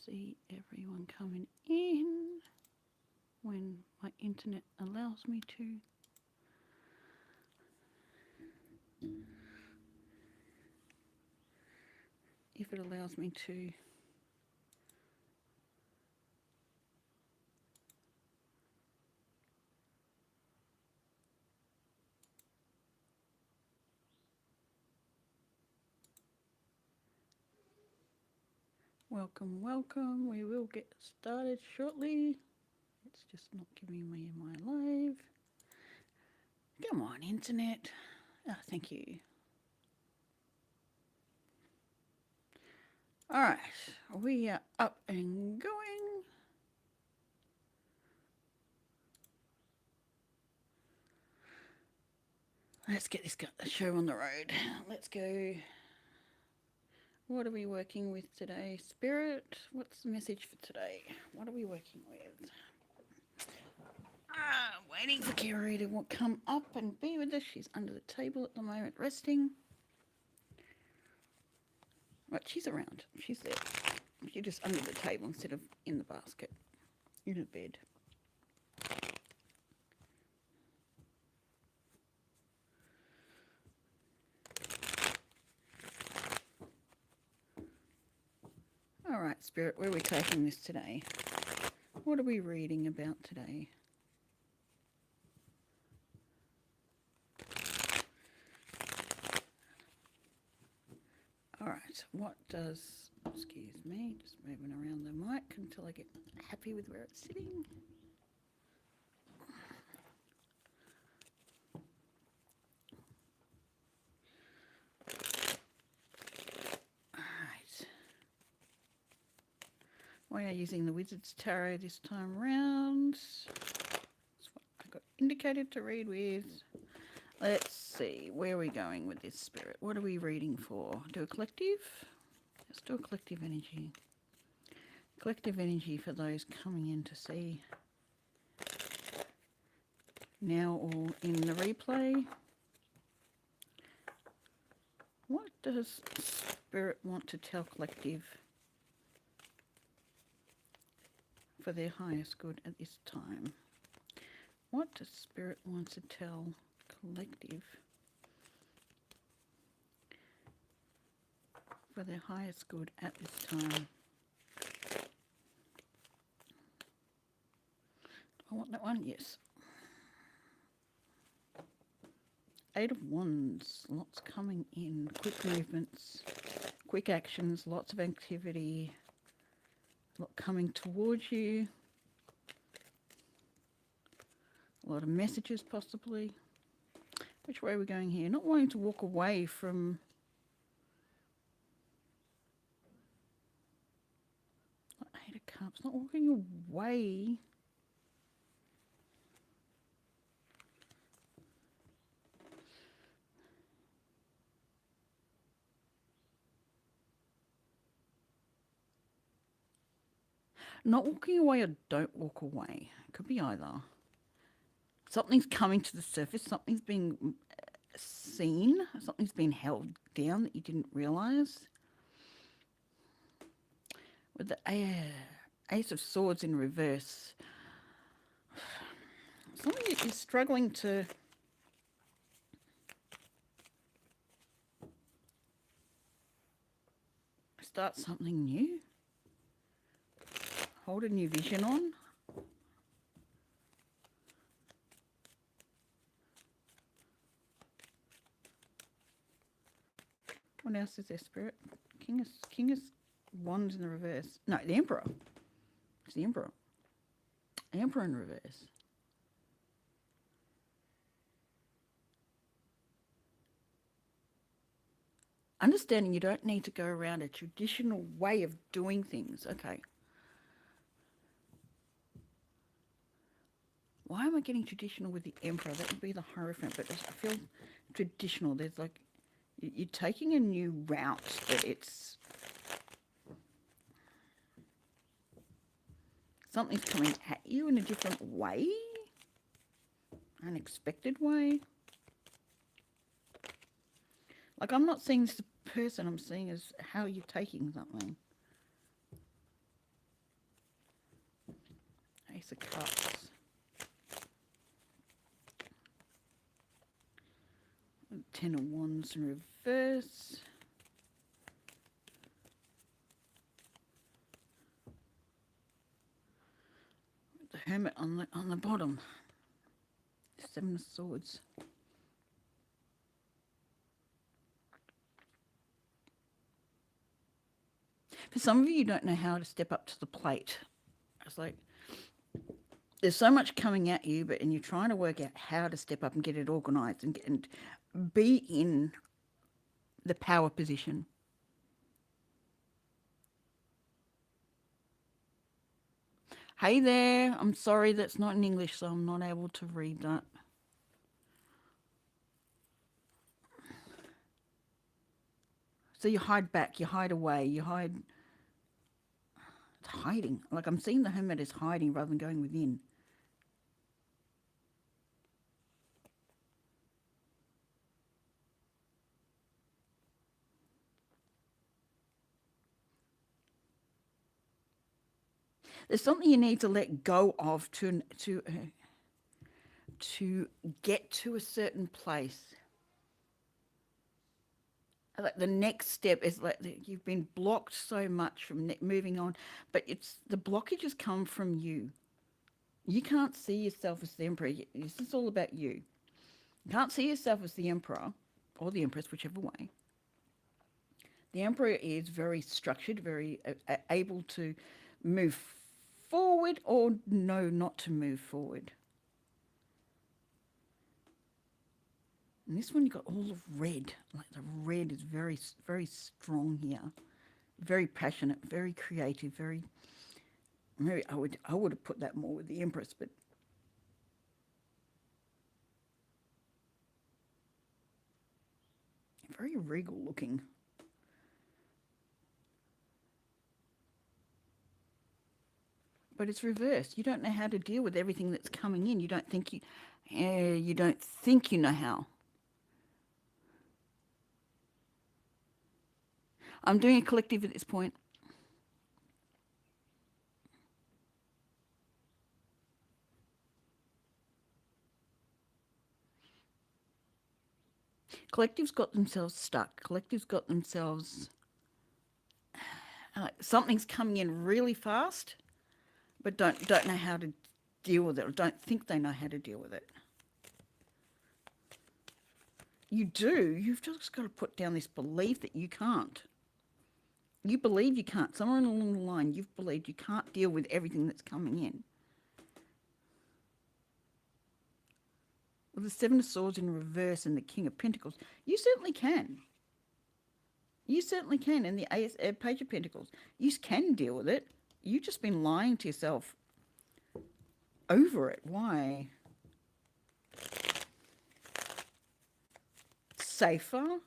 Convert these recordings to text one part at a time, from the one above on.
see everyone coming in when my internet allows me to. If it allows me to. Welcome, welcome. We will get started shortly. It's just not giving me my live. Come on, internet. Thank you. All right, we are up and going. Let's get this show on the road. Let's go. What are we working with today? Spirit, what's the message for today? What are we working with? Waiting for Kira to come up and be with us. She's under the table at the moment, resting. Right, she's around. She's there. She's just under the table instead of in the basket, in her bed. All right, Spirit, where are we taking this today? What are we reading about today? All right, what does, excuse me, just moving around the mic until I get happy with where it's sitting. All right. We are using the Wizard's Tarot this time round. That's what I got indicated to read with. Let's see, where are we going with this, Spirit? What are we reading for? Do a collective? Let's do a collective energy. Collective energy for those coming in to see now or in the replay. What does Spirit want to tell collective for their highest good at this time? What does Spirit want to tell collective for their highest good at this time? I want that one, yes. 8 of Wands, lots coming in, quick movements, quick actions, lots of activity, a lot coming towards you, a lot of messages possibly. Which way are we going here? Not wanting to walk away from Eight of Cups, not walking away. Not walking away or don't walk away. It could be either. Something's coming to the surface. Something's being seen. Something's been held down that you didn't realise. With the Ace of Swords in reverse. Something is struggling to start something new. Hold a new vision on. What else is there, Spirit? King of Wands in the reverse. No, the Emperor. It's the Emperor. Emperor in reverse. Understanding you don't need to go around a traditional way of doing things. Okay. Why am I getting traditional with the Emperor? That would be the Hierophant, but I feel traditional. There's like, you're taking a new route, but it's something's coming at you in a different way, unexpected way. Like, I'm not seeing this person, I'm seeing as how you're taking something. Ace of Cups. Ten of Wands in reverse. The Hermit on the bottom. Seven of Swords. For some of you, you don't know how to step up to the plate. It's like there's so much coming at you, and you're trying to work out how to step up and get it organised and be in the power position. Hey there, I'm sorry that's not in English, so I'm not able to read that. So you hide back, you hide away, you hide. It's hiding. Like I'm seeing the Hermit as hiding rather than going within. There's something you need to let go of to get to a certain place. Like the next step is like you've been blocked so much from moving on, but it's the blockages come from you. You can't see yourself as the Emperor. This is all about you. You can't see yourself as the Emperor or the Empress, whichever way. The Emperor is very structured, very able to move forward or no, not to move forward. And this one you got all of red. Like the red is very, very strong here. Very passionate, very creative, very I would have put that more with the Empress, but very regal looking. But it's reversed. You don't know how to deal with everything that's coming in. You don't think you know how. I'm doing a collective at this point. Collectives got themselves stuck. Collectives got themselves something's coming in really fast, but don't know how to deal with it, or don't think they know how to deal with it. You do. You've just got to put down this belief that you can't. You believe you can't. Somewhere along the line, you've believed you can't deal with everything that's coming in. With the Seven of Swords in reverse and the King of Pentacles, you certainly can. You certainly can. And the Page of Pentacles, you can deal with it. You've just been lying to yourself over it. Why? Safer.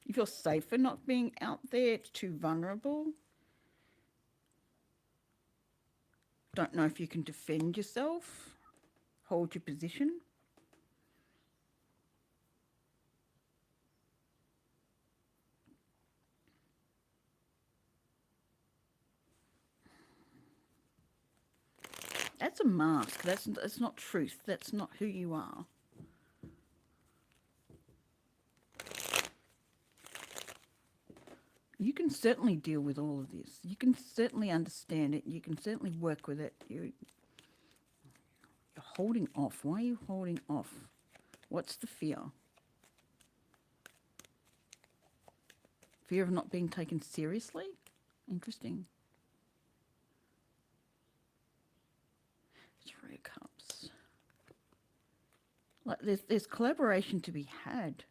You feel safer not being out there. It's too vulnerable. Don't know if you can defend yourself. Hold your position. That's a mask. That's not truth. That's not who you are. You can certainly deal with all of this. You can certainly understand it. You can certainly work with it. You're holding off. Why are you holding off? What's the fear? Fear of not being taken seriously? Interesting. Three of Cups. Like there's collaboration to be had.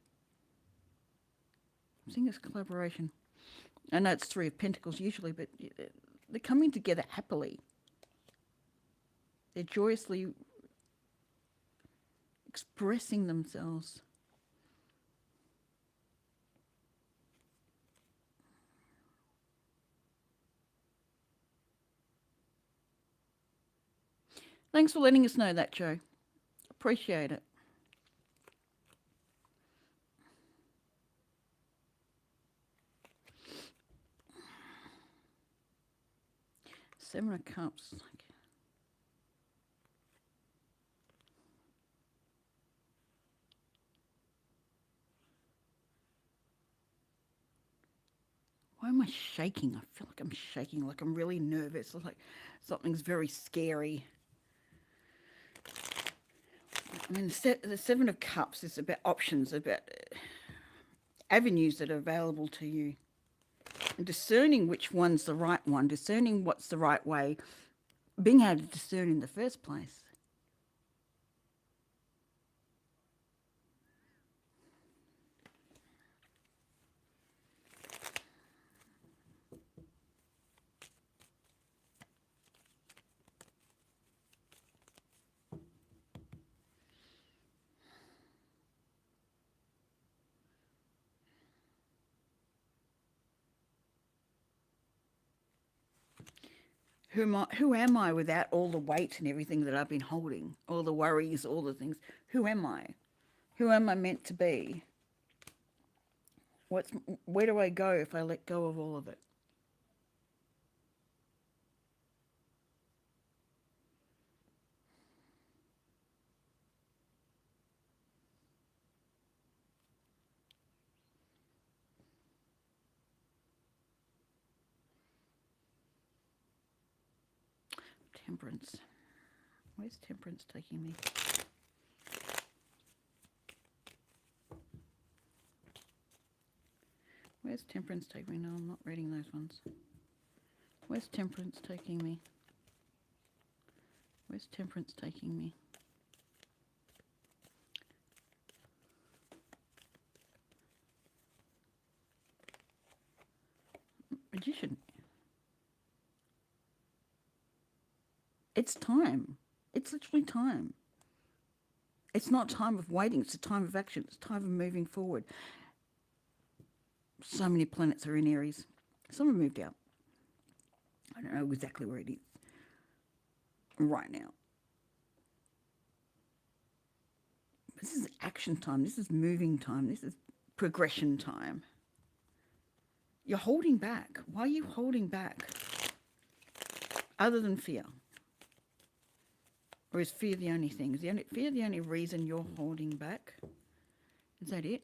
I'm seeing this collaboration. I know it's Three of Pentacles usually, but they're coming together happily. They're joyously expressing themselves. Thanks for letting us know that, Joe. Appreciate it. Seven of Cups. Why am I shaking? I feel like I'm shaking, like I'm really nervous, like something's very scary. I mean, the Seven of Cups is about options, about avenues that are available to you. And discerning which one's the right one, discerning what's the right way, being able to discern in the first place. Who am I without all the weight and everything that I've been holding, all the worries, all the things? Who am I? Who am I meant to be? Where do I go if I let go of all of it? Temperance. Where's Temperance taking me? Where's Temperance taking me? No, I'm not reading those ones. Where's Temperance taking me? Where's Temperance taking me? Magician. It's time. It's literally time. It's not time of waiting. It's a time of action. It's time of moving forward. So many planets are in Aries. Some have moved out. I don't know exactly where it is right now. This is action time. This is moving time. This is progression time. You're holding back. Why are you holding back? Other than fear. Or is fear the only thing? Is fear the only reason you're holding back? Is that it?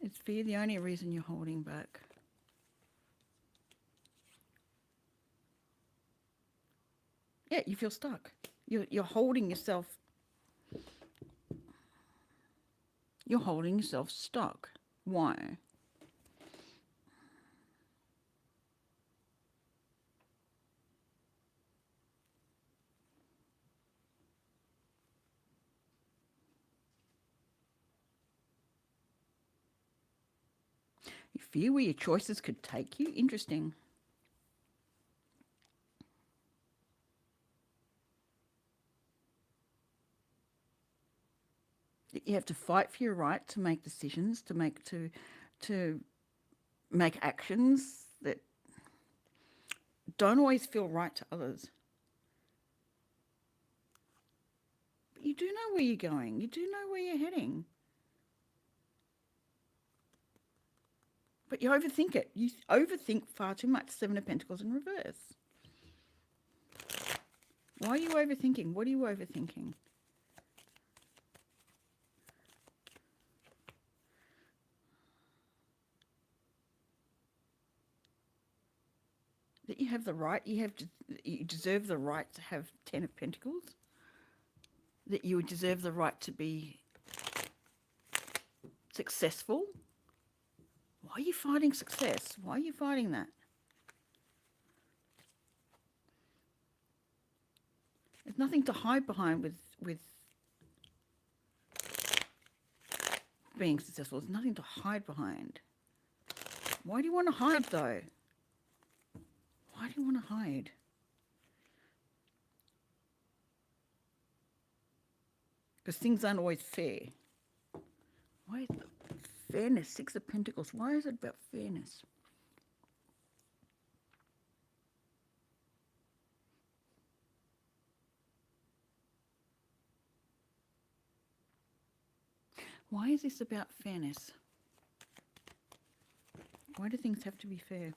Is fear the only reason you're holding back? Yeah, you feel stuck. You're holding yourself. You're holding yourself stuck. Why? You fear where your choices could take you? Interesting. You have to fight for your right to make decisions, to make actions that don't always feel right to others. But you do know where you're going. You do know where you're heading. But you overthink it. You overthink far too much. Seven of Pentacles in reverse. Why are you overthinking? What are you overthinking? That you have the right, you deserve the right to have 10 of Pentacles. That you deserve the right to be successful. Why are you fighting success? Why are you fighting that? There's nothing to hide behind with being successful. There's nothing to hide behind. Why do you want to hide though? Why do you want to hide? Because things aren't always fair. Why is the fairness? Six of Pentacles. Why is it about fairness? Why is this about fairness? Why do things have to be fair?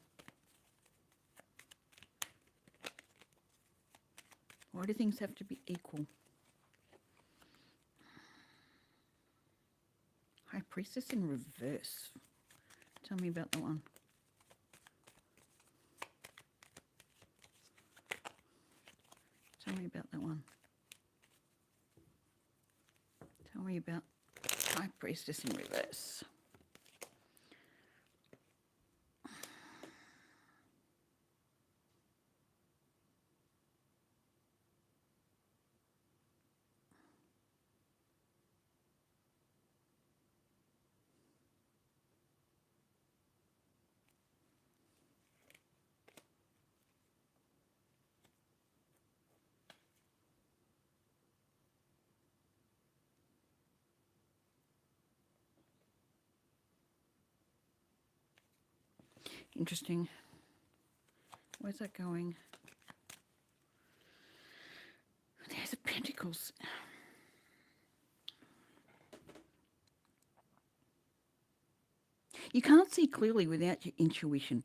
Why do things have to be equal? High Priestess in reverse. Tell me about that one. Tell me about that one. Tell me about High Priestess in reverse. Interesting. Where's that going? There's the Pentacles. You can't see clearly without your intuition.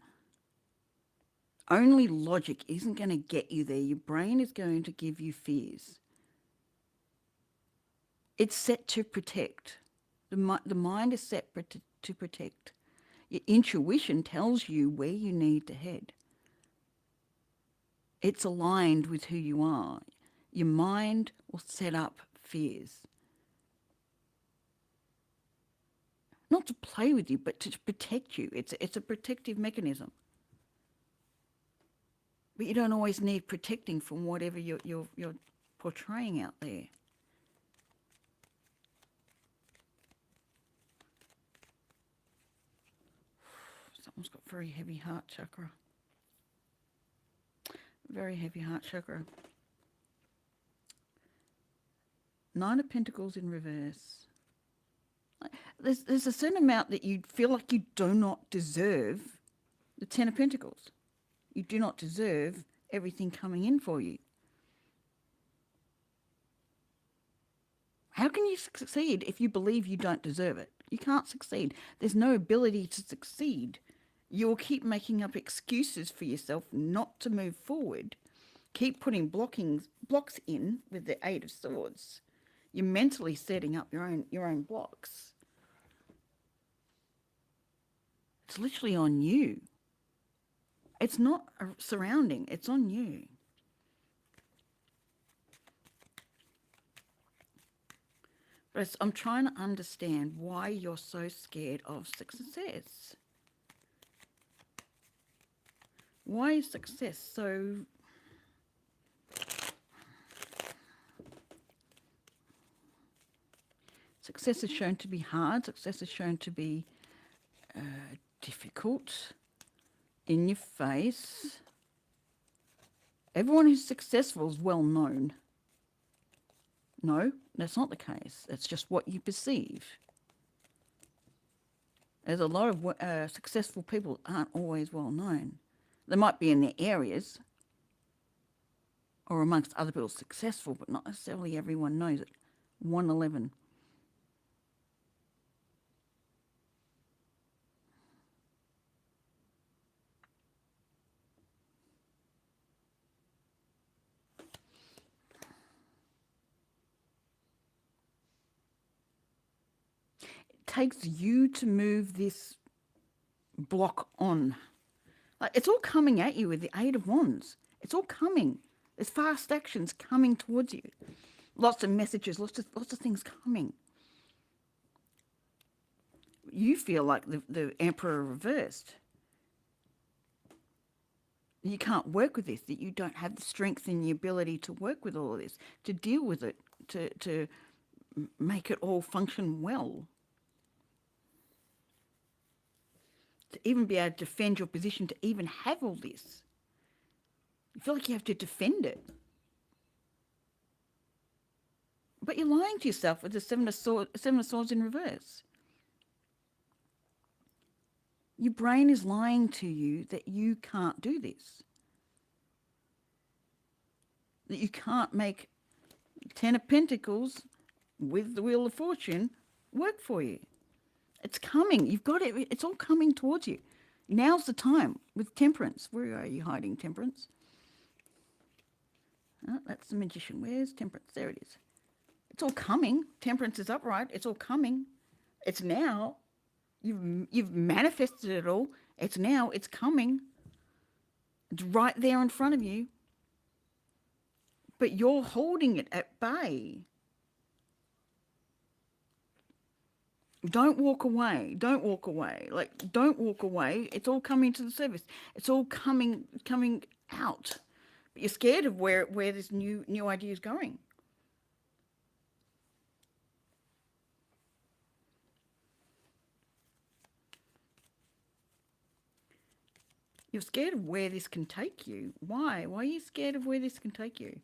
Only logic isn't going to get you there. Your brain is going to give you fears. It's set to protect. The mind is set to protect. Your intuition tells you where you need to head. It's aligned with who you are. Your mind will set up fears. Not to play with you, but to protect you. It's a protective mechanism. But you don't always need protecting from whatever you're portraying out there. Someone's got very heavy heart chakra. Very heavy heart chakra. Nine of Pentacles in reverse. There's a certain amount that you feel like you do not deserve the Ten of Pentacles. You do not deserve everything coming in for you. How can you succeed if you believe you don't deserve it? You can't succeed. There's no ability to succeed. You'll keep making up excuses for yourself not to move forward. Keep putting blocks in with the Eight of Swords. You're mentally setting up your own blocks. It's literally on you. It's not a surrounding, it's on you. But I'm trying to understand why you're so scared of success. Why is success so... Success is shown to be hard. Success is shown to be difficult, in your face. Everyone who's successful is well known. No, that's not the case. That's just what you perceive. There's a lot of successful people aren't always well known. They might be in their areas or amongst other people successful, but not necessarily everyone knows it. 111. It takes you to move this block on. Like, it's all coming at you with the Eight of Wands. It's all coming. There's fast actions coming towards you. Lots of messages, lots of things coming. You feel like the Emperor reversed. You can't work with this, that you don't have the strength and the ability to work with all of this, to deal with it, to make it all function well. To even be able to defend your position, to even have all this. You feel like you have to defend it. But you're lying to yourself with the Seven of Swords in reverse. Your brain is lying to you that you can't do this. That you can't make Ten of Pentacles with the Wheel of Fortune work for you. It's coming. You've got it. It's all coming towards you. Now's the time with Temperance. Where are you hiding, Temperance? Oh, that's the Magician. Where's Temperance? There it is. It's all coming. Temperance is upright. It's all coming. It's now. You've manifested it all. It's coming. It's right there in front of you. But you're holding it at bay. Don't walk away. Don't walk away. Like, don't walk away. It's all coming to the surface. It's all coming out. But you're scared of where this new idea is going. You're scared of where this can take you. Why? Why are you scared of where this can take you?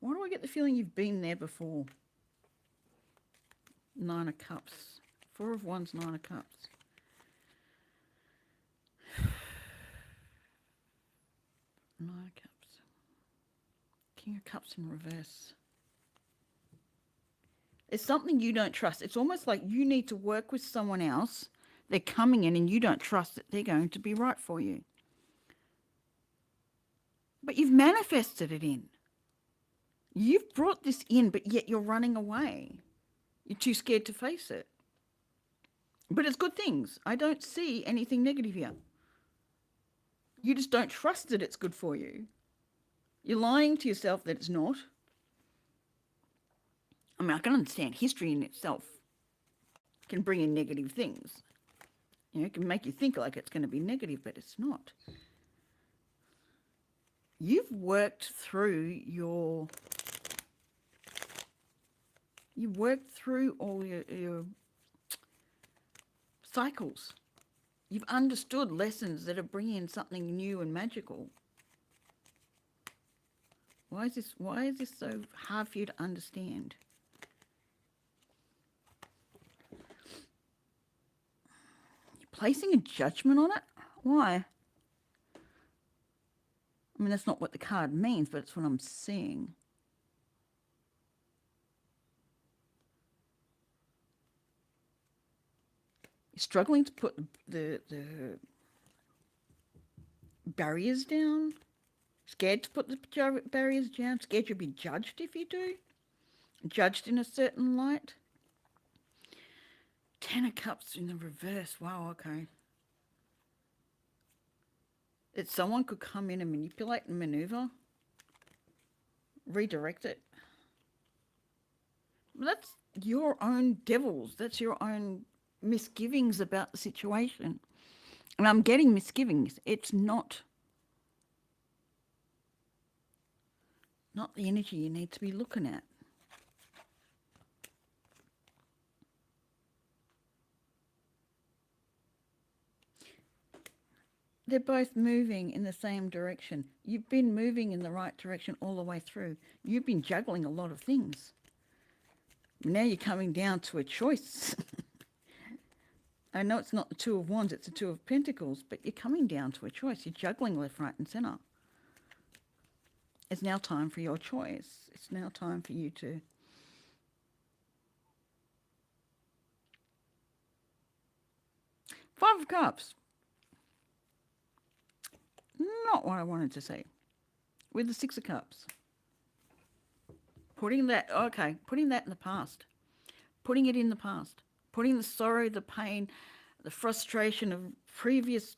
Why do I get the feeling you've been there before? Nine of Cups. Four of Wands, Nine of Cups. Nine of Cups. King of Cups in reverse. It's something you don't trust. It's almost like you need to work with someone else. They're coming in and you don't trust that they're going to be right for you. But you've manifested it in. You've brought this in, but yet you're running away. You're too scared to face it. But it's good things. I don't see anything negative here. You just don't trust that it's good for you. You're lying to yourself that it's not. I mean, I can understand history in itself can bring in negative things. You know, it can make you think like it's going to be negative, but it's not. You've worked through all your cycles. You've understood lessons that are bringing in something new and magical. Why is this so hard for you to understand? You're placing a judgment on it? Why? I mean, that's not what the card means, but it's what I'm seeing. You're struggling to put the barriers down. Scared to put the barriers down. Scared you'll be judged if you do. Judged in a certain light. Ten of Cups in the reverse. Wow, okay. That someone could come in and manipulate and maneuver. Redirect it. That's your own devils. That's your own misgivings about the situation. And I'm getting misgivings. It's not the energy you need to be looking at. They're both moving in the same direction. You've been moving in the right direction all the way through. You've been juggling a lot of things. Now you're coming down to a choice. I know it's not the Two of Wands, it's the Two of Pentacles, but you're coming down to a choice. You're juggling left, right, and centre. It's now time for your choice. It's now time for you to Five of Cups. Not what I wanted to say. With the Six of Cups. Putting that in the past. Putting it in the past. Putting the sorrow, the pain, the frustration of previous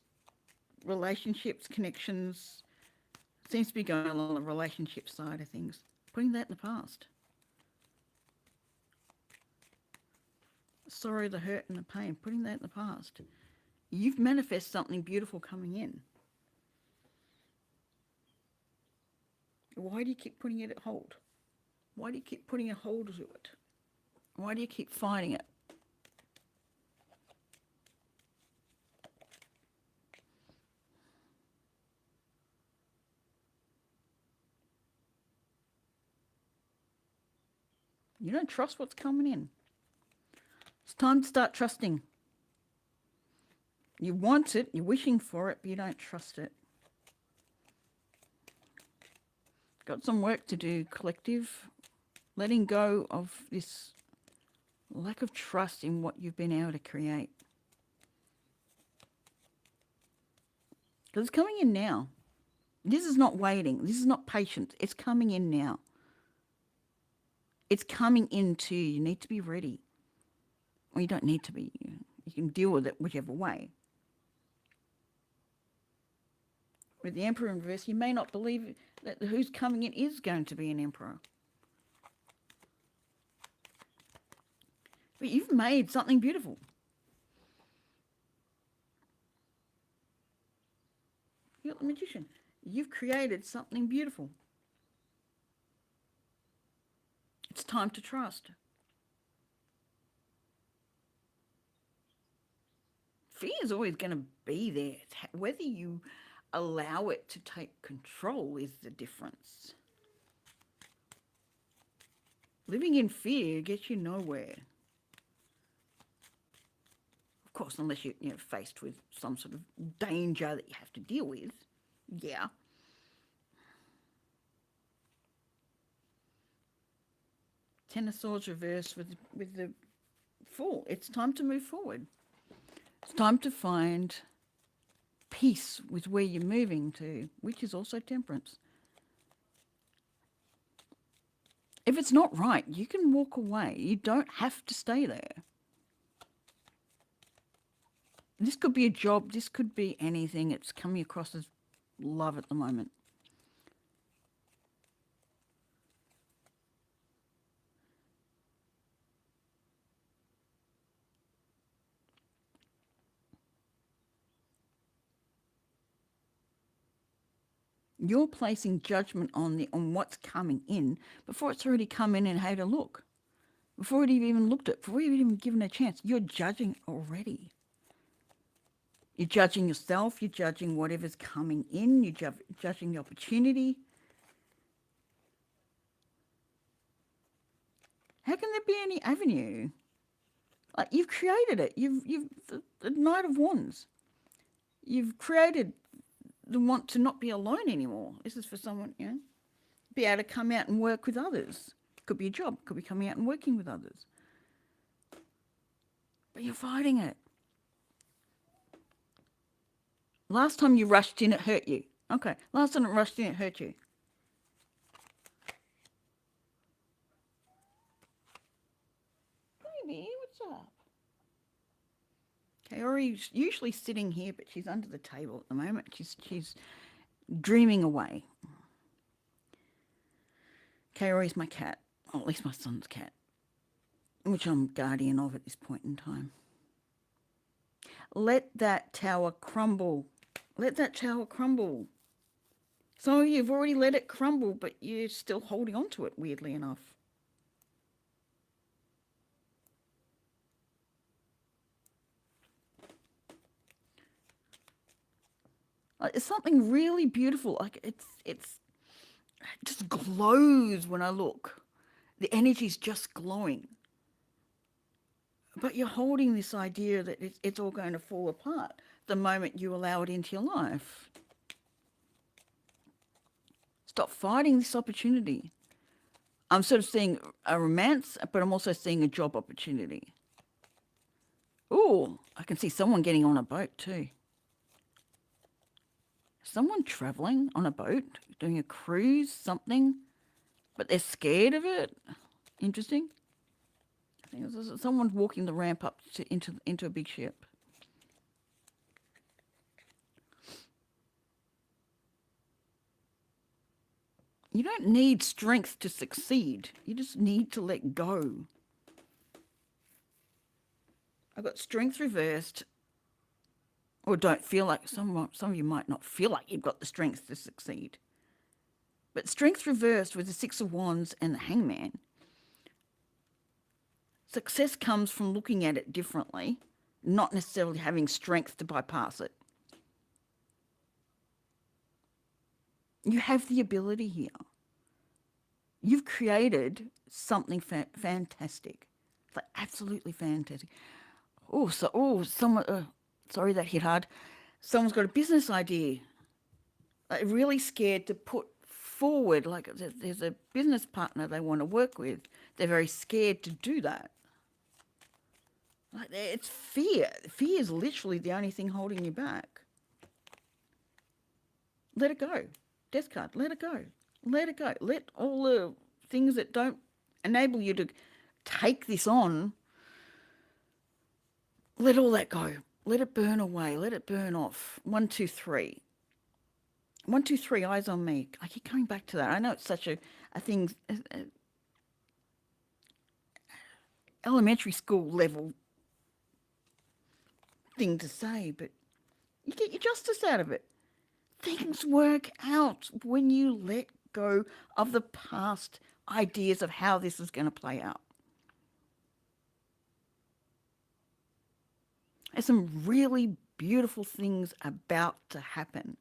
relationships, connections, seems to be going along the relationship side of things. Putting that in the past. Sorrow, the hurt and the pain. Putting that in the past. You've manifested something beautiful coming in. Why do you keep putting it at hold? Why do you keep putting a hold to it? Why do you keep fighting it? You don't trust what's coming in. It's time to start trusting. You want it, you're wishing for it, but you don't trust it. Got some work to do, collective. Letting go of this lack of trust in what you've been able to create. Because it's coming in now. This is not waiting. This is not patience. It's coming in now. It's coming into you. You need to be ready. Well, you don't need to be. You can deal with it whichever way. With the Emperor in reverse, you may not believe that who's coming in is going to be an Emperor. But you've made something beautiful. You're the Magician. You've created something beautiful. It's time to trust. Fear is always going to be there. Whether you allow it to take control is the difference. Living in fear gets you nowhere. Of course, unless you're faced with some sort of danger that you have to deal with. Yeah. Ten of Swords reversed with the Fool. It's time to move forward. It's time to find peace with where you're moving to, which is also Temperance. If it's not right, you can walk away. You don't have to stay there. This could be a job. This could be anything. It's coming across as love at the moment. You're placing judgment on what's coming in before it's already come in and had a look. Before you've even looked at it, before you've even given it a chance, you're judging already. You're judging yourself, you're judging whatever's coming in, you're judging the opportunity. How can there be any avenue? Like, you've created it. You've the Knight of Wands. You've created the want to not be alone anymore. This is for someone, be able to come out and work with others. Could be a job, could be coming out and working with others. But you're fighting it. Last time you rushed in, it hurt you. Okay, last time it rushed in, it hurt you. Baby, what's up? Kaori's usually sitting here, but she's under the table at the moment. She's dreaming away. Kaori's my cat, or at least my son's cat, which I'm guardian of at this point in time. Let that tower crumble. Let that tower crumble. Some of you have already let it crumble, but you're still holding on to it, weirdly enough. It's something really beautiful. Like it just glows when I look. The energy's just glowing. But you're holding this idea that it's all going to fall apart the moment you allow it into your life. Stop fighting this opportunity. I'm sort of seeing a romance, but I'm also seeing a job opportunity. Ooh, I can see someone getting on a boat too. Someone traveling on a boat, doing a cruise, something, but they're scared of it. Interesting. I think there's someone walking the ramp up into a big ship. You don't need strength to succeed. You just need to let go. I've got strength reversed. Or don't feel like, some of you might not feel like you've got the strength to succeed. But strength reversed with the Six of Wands and the Hangman. Success comes from looking at it differently, not necessarily having strength to bypass it. You have the ability here. You've created something fantastic. Like, absolutely fantastic. Someone... sorry, that hit hard. Someone's got a business idea. Like, really scared to put forward, like there's a business partner they want to work with. They're very scared to do that. Like, it's fear. Fear is literally the only thing holding you back. Let it go. Death card. Let it go. Let it go. Let all the things that don't enable you to take this on, let all that go. Let it burn away. Let it burn off. 1, 2, 3. 1, 2, 3. Eyes on me. I keep coming back to that. I know it's such a thing, elementary school level thing to say, but you get your justice out of it. Things work out when you let go of the past ideas of how this is going to play out. There's some really beautiful things about to happen.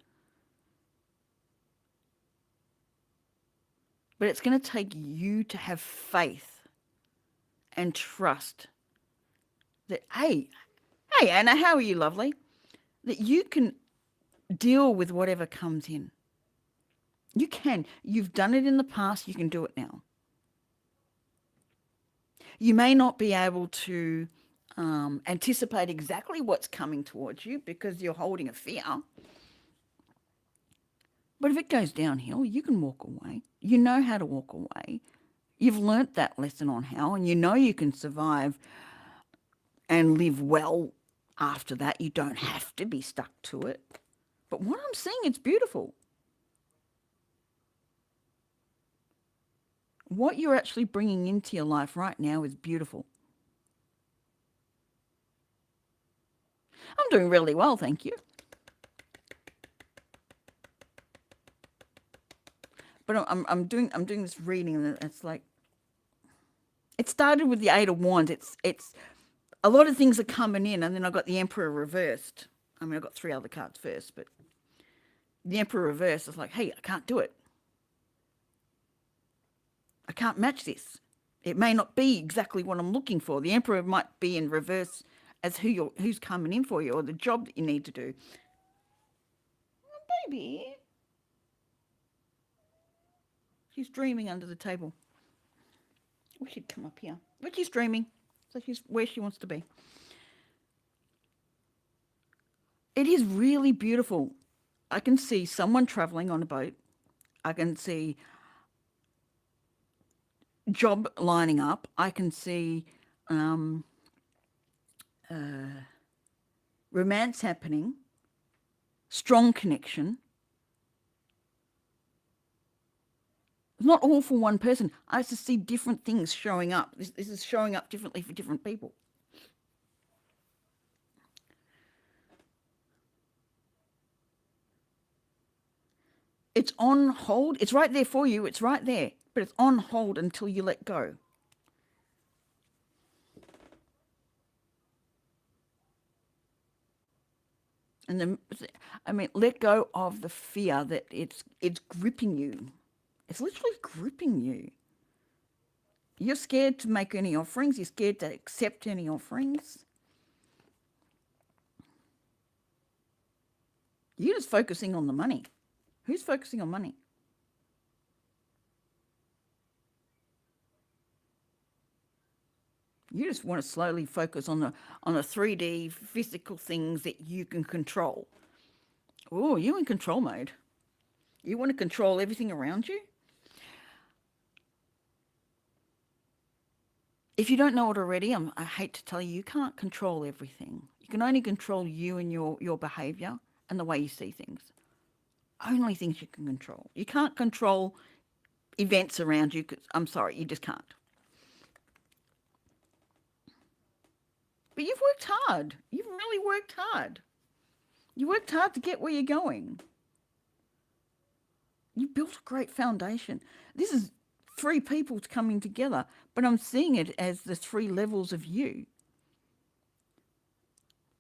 But it's going to take you to have faith and trust that, hey, Anna, how are you, lovely? That you can deal with whatever comes in. You can. You've done it in the past. You can do it now. You may not be able to anticipate exactly what's coming towards you because you're holding a fear. But if it goes downhill, you can walk away. You know how to walk away. You've learnt that lesson on how, and you know you can survive and live well after that. You don't have to be stuck to it. But what I'm seeing, it's beautiful. What you're actually bringing into your life right now is beautiful. I'm doing really well, thank you. But I'm doing this reading, and it's like, it started with the Eight of Wands. It's a lot of things are coming in, and then I got the Emperor reversed. I mean, I got 3 other cards first, but the Emperor reversed is like, hey, I can't do it. I can't match this. It may not be exactly what I'm looking for. The Emperor might be in reverse as who's coming in for you, or the job that you need to do. Oh, baby. She's dreaming under the table. We should come up here. But she's dreaming, so she's where she wants to be. It is really beautiful. I can see someone traveling on a boat. I can see job lining up. I can see romance happening, strong connection. It's not all for one person. I just see different things showing up. This is showing up differently for different people. It's on hold. It's right there for you. It's right there. But it's on hold until you let go. And then, I mean, let go of the fear that it's gripping you. It's literally gripping you. You're scared to make any offerings. You're scared to accept any offerings. You're just focusing on the money. Who's focusing on money? You just want to slowly focus on the 3D physical things that you can control. Oh, you're in control mode. You want to control everything around you? If you don't know it already, I hate to tell you, you can't control everything. You can only control you and your behavior and the way you see things. Only things you can control. You can't control events around you. I'm sorry, you just can't. But you've worked hard. You've really worked hard. You worked hard to get where you're going. You built a great foundation. This is 3 people coming together, but I'm seeing it as the 3 levels of you.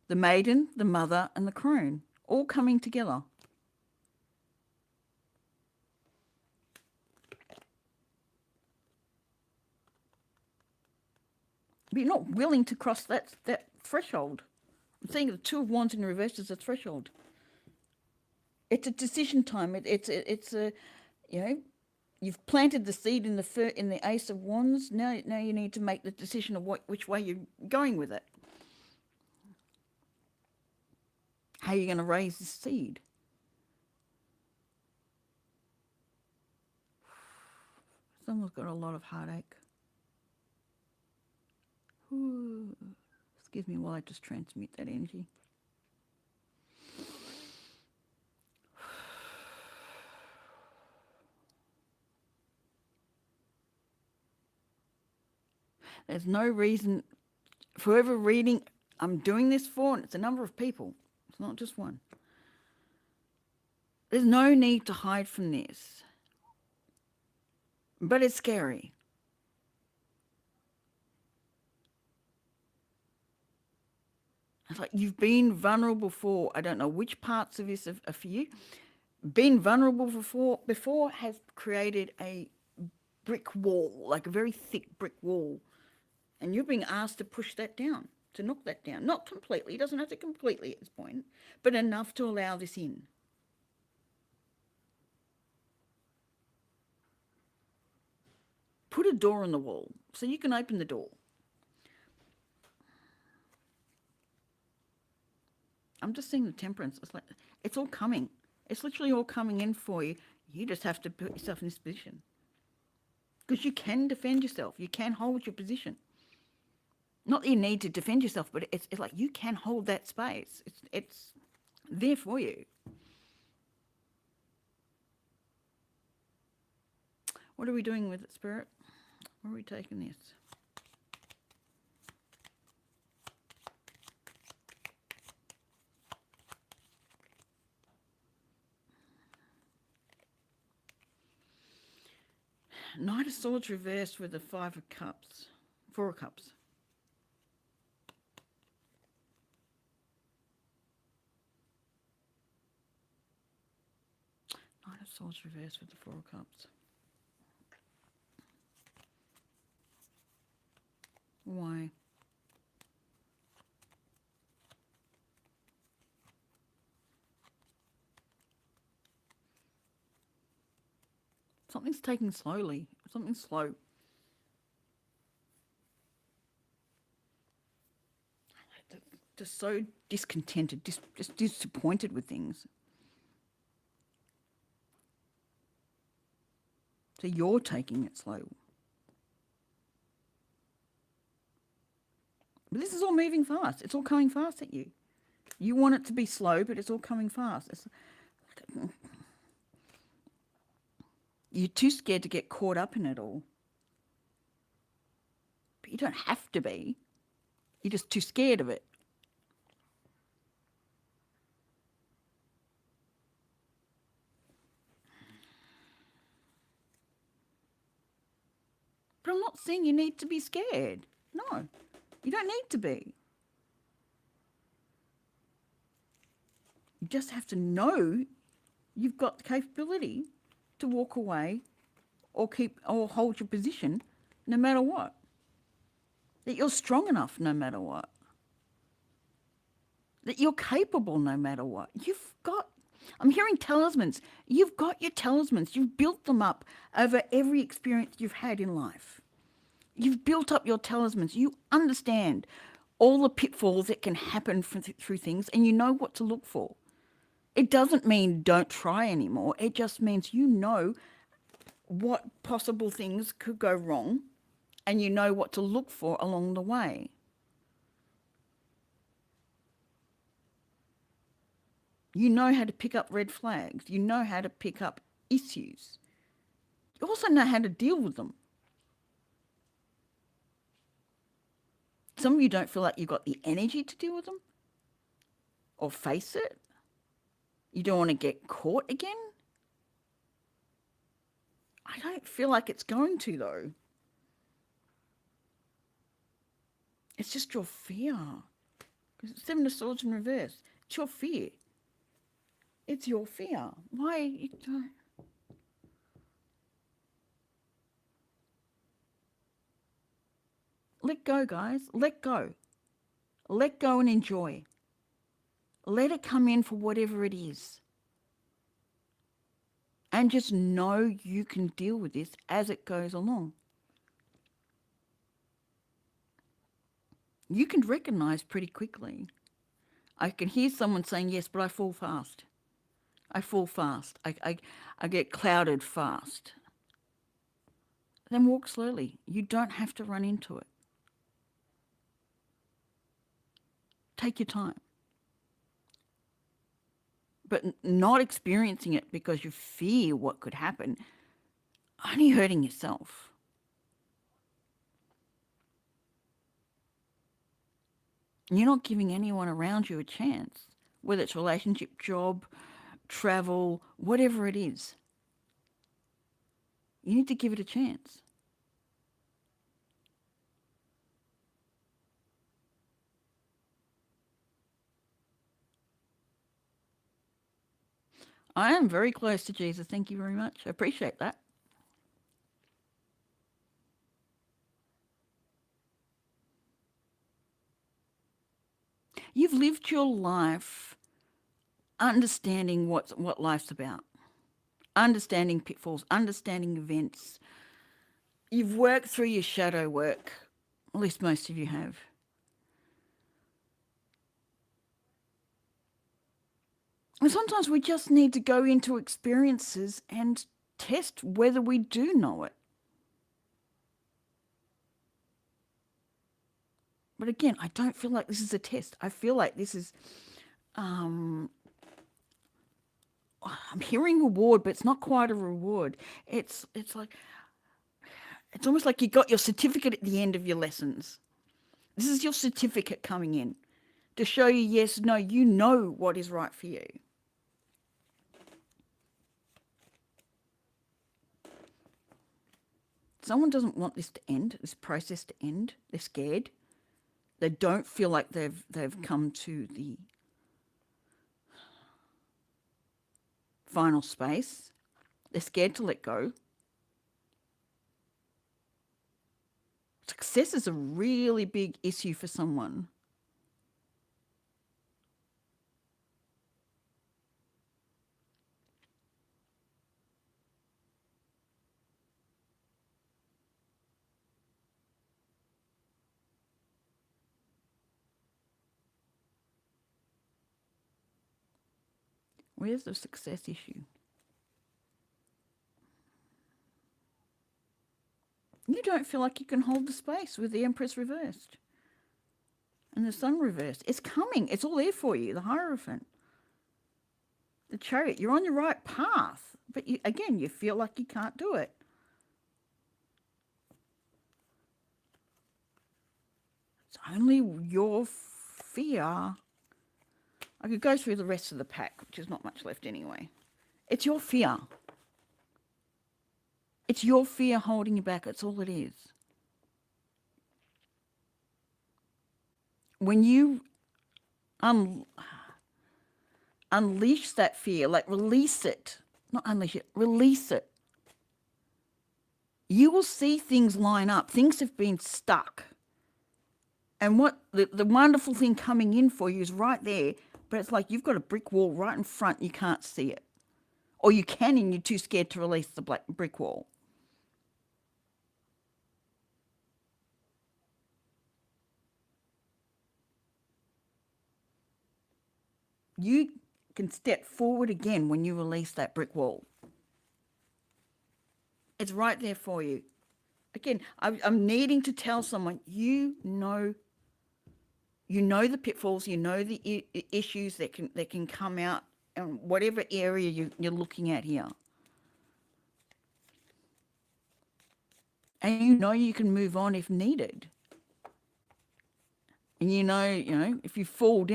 The maiden, the mother, and the crone, all coming together. But you're not willing to cross that threshold. I'm saying the 2 of Wands in reverse is a threshold. It's a decision time. It's a you've planted the seed in the Ace of Wands. Now you need to make the decision of which way you're going with it. How are you going to raise the seed? Someone's got a lot of heartache. Ooh. Excuse me while I just transmute that energy. There's no reason for whoever reading I'm doing this for, and it's a number of people. It's not just one. There's no need to hide from this. But it's scary. It's like you've been vulnerable before. I don't know which parts of this are for you. Being vulnerable before has created a brick wall, like a very thick brick wall. And you're being asked to push that down, to knock that down. Not completely, it doesn't have to completely at this point, but enough to allow this in. Put a door on the wall so you can open the door. I'm just seeing the temperance. It's like it's all coming. It's literally all coming in for you. You just have to put yourself in this position. Because you can defend yourself. You can hold your position. Not that you need to defend yourself, but it's like you can hold that space. It's there for you. What are we doing with it, Spirit? Where are we taking this? Knight of Swords reversed with the Five of Cups. Four of Cups. Knight of Swords reversed with the Four of Cups. Why? Something's taking slowly. Something's slow. Just so discontented, just disappointed with things. So you're taking it slow. But this is all moving fast. It's all coming fast at you. You want it to be slow, but it's all coming fast. You're too scared to get caught up in it all. But you don't have to be. You're just too scared of it. But I'm not saying you need to be scared. No, you don't need to be. You just have to know you've got the capability to walk away or hold your position no matter what. That you're strong enough no matter what. That you're capable no matter what. I'm hearing talismans. You've got your talismans. You've built them up over every experience you've had in life. You've built up your talismans. You understand all the pitfalls that can happen through things, and you know what to look for. It doesn't mean don't try anymore. It just means you know what possible things could go wrong, and you know what to look for along the way. You know how to pick up red flags. You know how to pick up issues. You also know how to deal with them. Some of you don't feel like you've got the energy to deal with them or face it. You don't want to get caught again. I don't feel like it's going to, though. It's just your fear. Because it's Seven of Swords in reverse. It's your fear. It's your fear. Why you don't... Let go, guys. Let go. Let go and enjoy. Let it come in for whatever it is. And just know you can deal with this as it goes along. You can recognize pretty quickly. I can hear someone saying, yes, but I fall fast. I fall fast. I get clouded fast. then walk slowly. You don't have to run into it. Take your time. But not experiencing it because you fear what could happen, only hurting yourself. You're not giving anyone around you a chance, whether it's relationship, job, travel, whatever it is. You need to give it a chance. I am very close to Jesus. Thank you very much. I appreciate that. You've lived your life understanding what life's about, understanding pitfalls, understanding events. You've worked through your shadow work, at least most of you have. And sometimes we just need to go into experiences and test whether we do know it. But again, I don't feel like this is a test. I feel like this is, I'm hearing reward, but it's not quite a reward. It's like, it's almost like you got your certificate at the end of your lessons. This is your certificate coming in to show you, yes, no, you know what is right for you. Someone doesn't want this to end, this process to end. They're scared. They don't feel like they've come to the final space. They're scared to let go. Success is a really big issue for someone. Where's the success issue? You don't feel like you can hold the space with the Empress reversed and the Sun reversed. It's coming. It's all there for you. The Hierophant, the Chariot. You're on the right path, but again, you feel like you can't do it. It's only your fear. I could go through the rest of the pack, which is not much left anyway. It's your fear. It's your fear holding you back. That's all it is. When you unleash that fear, like release it, not unleash it, release it, you will see things line up. Things have been stuck. And what the wonderful thing coming in for you is right there, but it's like you've got a brick wall right in front, you can't see it. Or you can and you're too scared to release the brick wall. You can step forward again when you release that brick wall. It's right there for you. Again, I'm needing to tell someone, you know the pitfalls, you know the issues that can come out in whatever area you're looking at here. And you know you can move on if needed. And you know, if you fall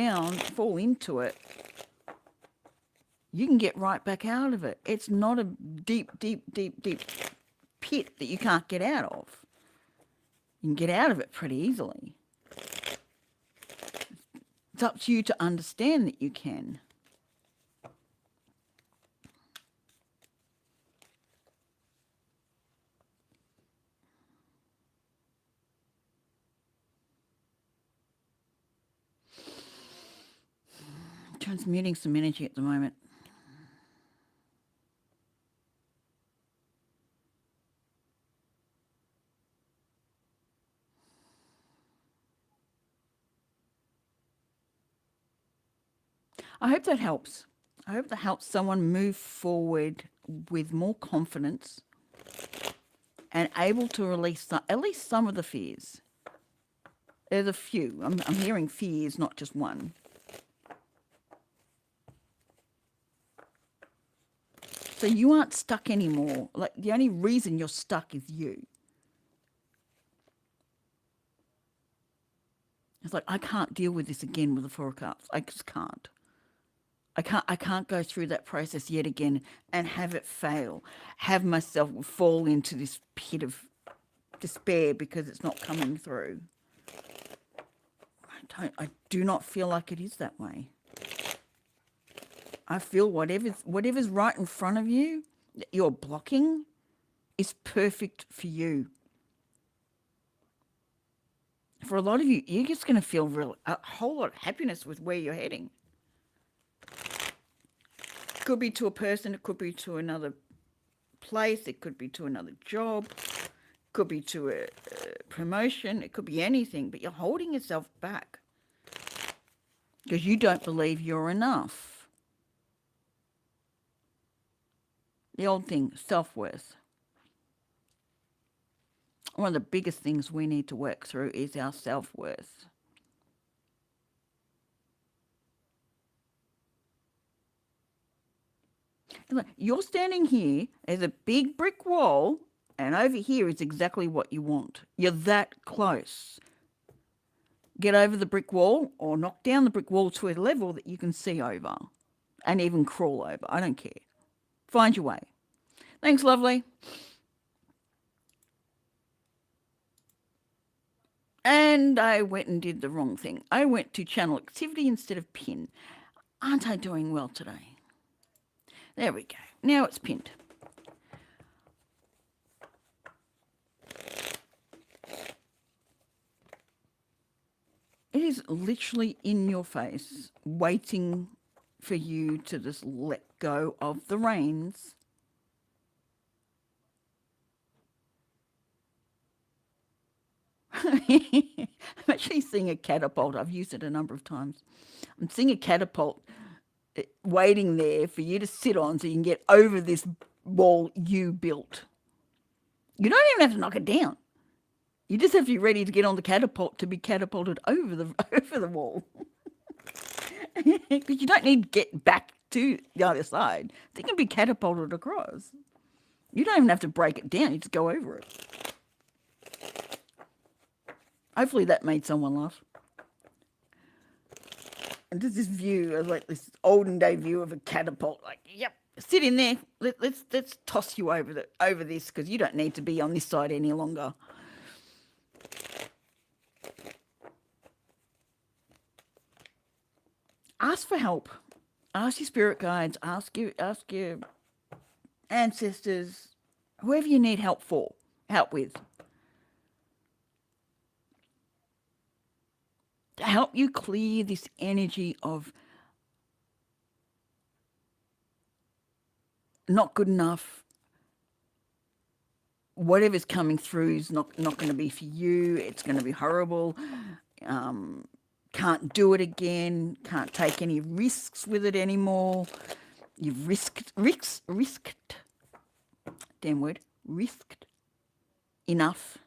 into it, you can get right back out of it. It's not a deep pit that you can't get out of. You can get out of it pretty easily. It's up to you to understand that you can. Transmuting some energy at the moment. I hope that helps. I hope that helps someone move forward with more confidence and able to release at least some of the fears. There's a few. I'm hearing fears, not just one. So you aren't stuck anymore. Like, the only reason you're stuck is you. It's like, I can't deal with this again with the Four of Cups. I just can't. I can't go through that process yet again and have it fail. Have myself fall into this pit of despair because it's not coming through. I do not feel like it is that way. I feel whatever's right in front of you that you're blocking is perfect for you. For a lot of you, you're just going to feel a whole lot of happiness with where you're heading. It could be to a person, it could be to another place, it could be to another job, it could be to a promotion, it could be anything, but you're holding yourself back because you don't believe you're enough. The old thing, self-worth. One of the biggest things we need to work through is our self-worth. You're standing here, there's a big brick wall, and over here is exactly what you want. You're that close. Get over the brick wall or knock down the brick wall to a level that you can see over and even crawl over. I don't care. Find your way. Thanks, lovely. And I went and did the wrong thing. I went to channel activity instead of pin. Aren't I doing well today? There we go. Now it's pinned. It is literally in your face, waiting for you to just let go of the reins. I'm actually seeing a catapult. I've used it a number of times. I'm seeing a catapult waiting there for you to sit on so you can get over this wall you built. You don't even have to knock it down. You just have to be ready to get on the catapult to be catapulted over the wall. Because you don't need to get back to the other side. They can be catapulted across. You don't even have to break it down. You just go over it. Hopefully that made someone laugh. And just this view, like this olden day view of a catapult. Like, yep, sit in there. Let's toss you over this because you don't need to be on this side any longer. Ask for help. Ask your spirit guides. Ask your ancestors, whoever you need help with. To help you clear this energy of not good enough. Whatever's coming through is not going to be for you. It's going to be horrible. Can't do it again. Can't take any risks with it anymore. You've risked, damn word, risked enough.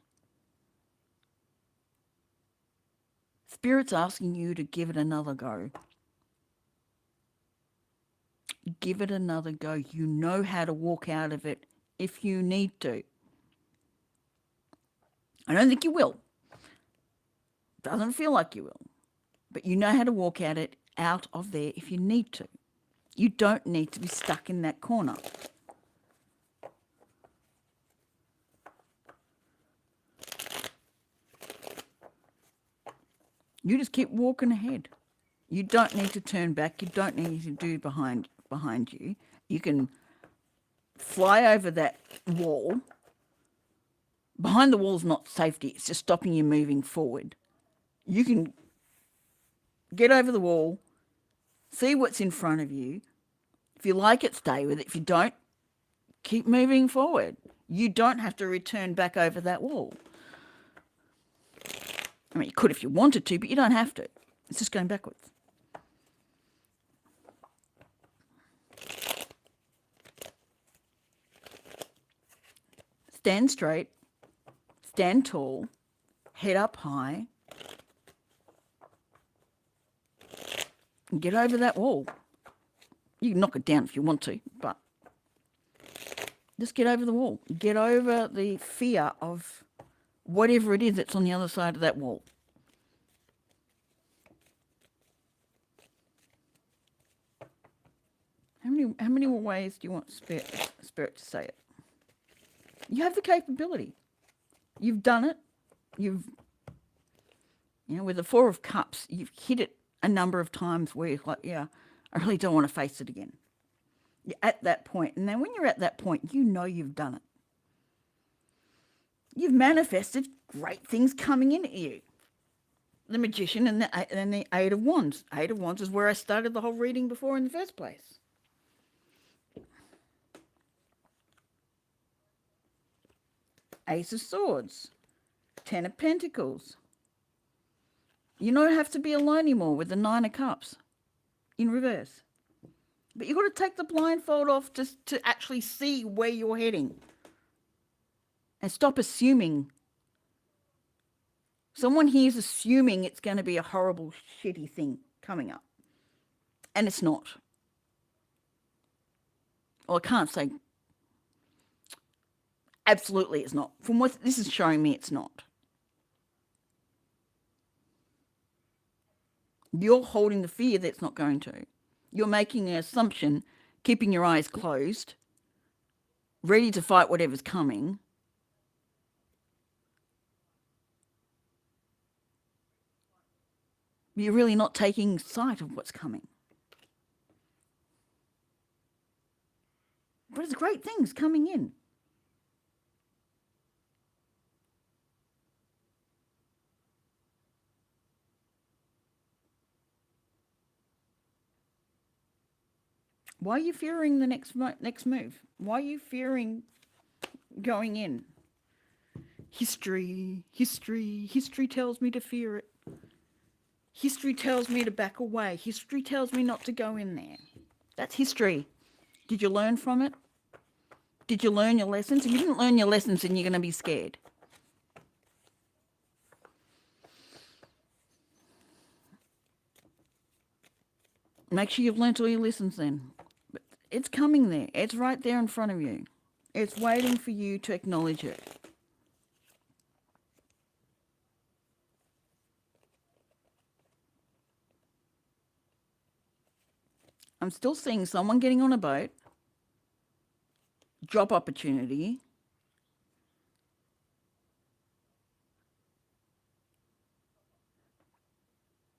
Spirit's asking you to give it another go. Give it another go. You know how to walk out of it if you need to. I don't think you will. Doesn't feel like you will. But you know how to walk out of there if you need to. You don't need to be stuck in that corner. You just keep walking ahead. You don't need to turn back. You don't need to do behind you. You can fly over that wall. Behind the wall is not safety. It's just stopping you moving forward. You can get over the wall, see what's in front of you. If you like it, stay with it. If you don't, keep moving forward. You don't have to return back over that wall. I mean, you could if you wanted to, but you don't have to. It's just going backwards. Stand straight. stand tall, head up high, and get over that wall. You can knock it down if you want to, but just get over the wall. Get over the fear of whatever it is that's on the other side of that wall. How many more ways do you want Spirit to say it? You have the capability. You've done it. With the Four of Cups, you've hit it a number of times where you're like, yeah, I really don't want to face it again. You're at that point. And then when you're at that point, you know you've done it. You've manifested great things coming in at you. The Magician and the Eight of Wands. Eight of Wands is where I started the whole reading before in the first place. Ace of Swords. Ten of Pentacles. You don't have to be alone anymore with the Nine of Cups in reverse. But you've got to take the blindfold off just to actually see where you're heading. And stop assuming. Someone here is assuming it's going to be a horrible, shitty thing coming up. And it's not. Well, I can't say absolutely it's not. From what this is showing me, it's not. You're holding the fear that it's not going to. You're making an assumption, keeping your eyes closed, ready to fight whatever's coming. You're really not taking sight of what's coming. But it's great things coming in. Why are you fearing the next move? Why are you fearing going in? History tells me to fear it. History tells me to back away. History tells me not to go in there. That's history. Did you learn from it? Did you learn your lessons? If you didn't learn your lessons, then you're going to be scared. Make sure you've learnt all your lessons then. But it's coming there. It's right there in front of you. It's waiting for you to acknowledge it. I'm still seeing someone getting on a boat, job opportunity,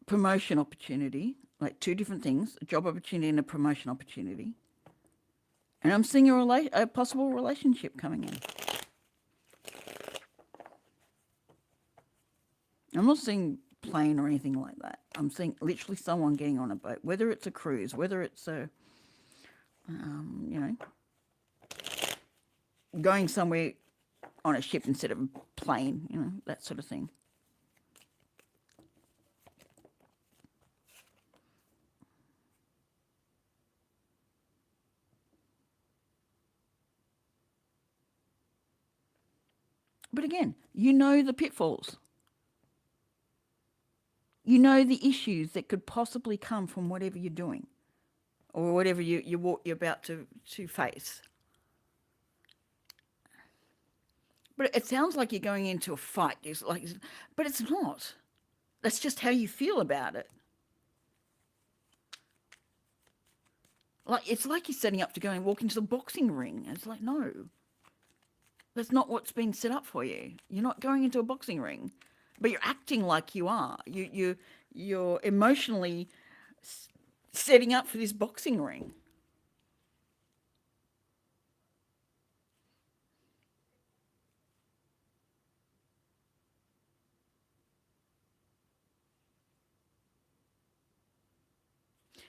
promotion opportunity, like two different things, a job opportunity and a promotion opportunity. And I'm seeing a possible relationship coming in. I'm not seeing plane or anything like that. I'm seeing literally someone getting on a boat, whether it's a cruise, whether it's a, going somewhere on a ship instead of a plane, that sort of thing. But again, you know the pitfalls. You know the issues that could possibly come from whatever you're doing or whatever you're about to face. But it sounds like you're going into a fight. But it's not. That's just how you feel about it. It's like you're setting up to go and walk into the boxing ring. It's like, no. That's not what's been set up for you. You're not going into a boxing ring. But you're acting like you are. You're emotionally setting up for this boxing ring.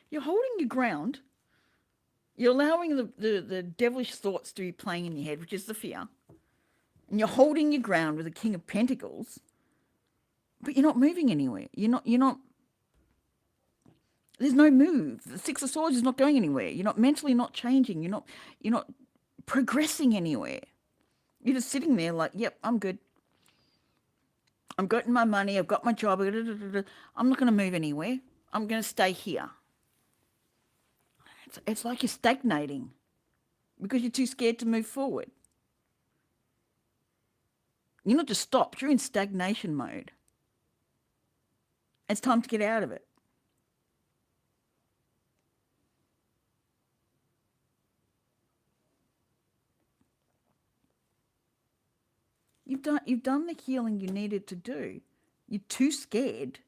You're holding your ground. You're allowing the devilish thoughts to be playing in your head, which is the fear. And you're holding your ground with the King of Pentacles. But you're not moving anywhere. You're not, there's no move. The Six of Swords is not going anywhere. You're not mentally not changing. You're not progressing anywhere. You're just sitting there like, yep, I'm good. I'm getting my money. I've got my job. I'm not going to move anywhere. I'm going to stay here. It's like you're stagnating because you're too scared to move forward. You're not just stopped. You're in stagnation mode. It's time to get out of it. You've done the healing you needed to do. You're too scared.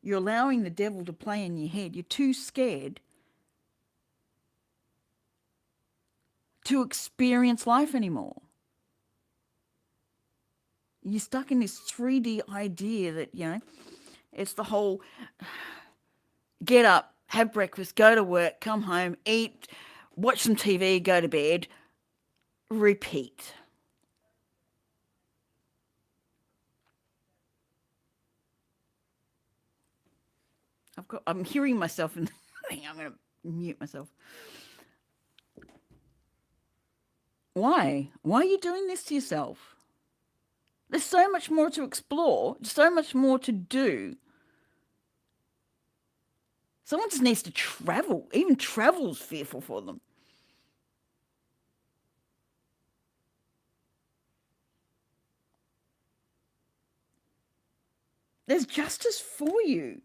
You're allowing the devil to play in your head. You're too scared to experience life anymore. You're stuck in this 3D idea that, it's the whole get up, have breakfast, go to work, come home, eat, watch some TV, go to bed, repeat. I'm hearing myself in the thing. I'm going to mute myself. Why? Why are you doing this to yourself? There's so much more to explore, so much more to do. Someone just needs to travel. Even travel's fearful for them. There's justice for you.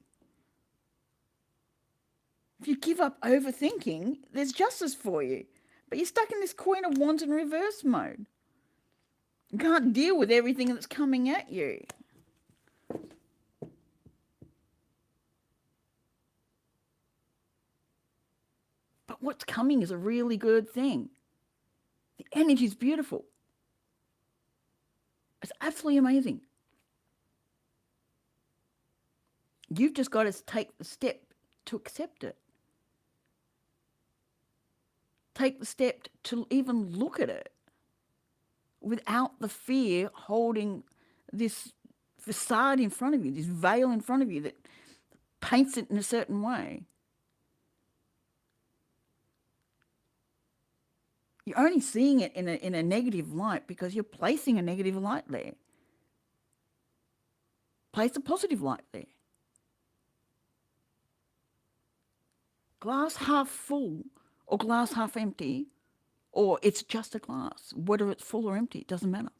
If you give up overthinking, there's justice for you. But you're stuck in this Queen of Wands in reverse mode. You can't deal with everything that's coming at you. But what's coming is a really good thing. The energy is beautiful. It's absolutely amazing. You've just got to take the step to accept it. Take the step to even look at it without the fear holding this facade in front of you, this veil in front of you that paints it in a certain way. You're only seeing it in a negative light because you're placing a negative light there. Place a positive light there. Glass half full or glass half empty, or it's just a glass. Whether it's full or empty, it doesn't matter.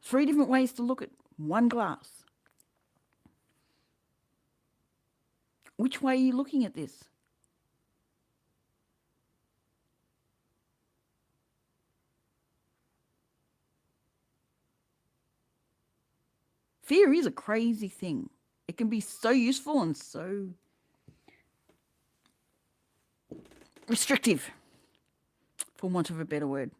3 different ways to look at one glass. Which way are you looking at this? Fear is a crazy thing. It can be so useful and so restrictive, for want of a better word.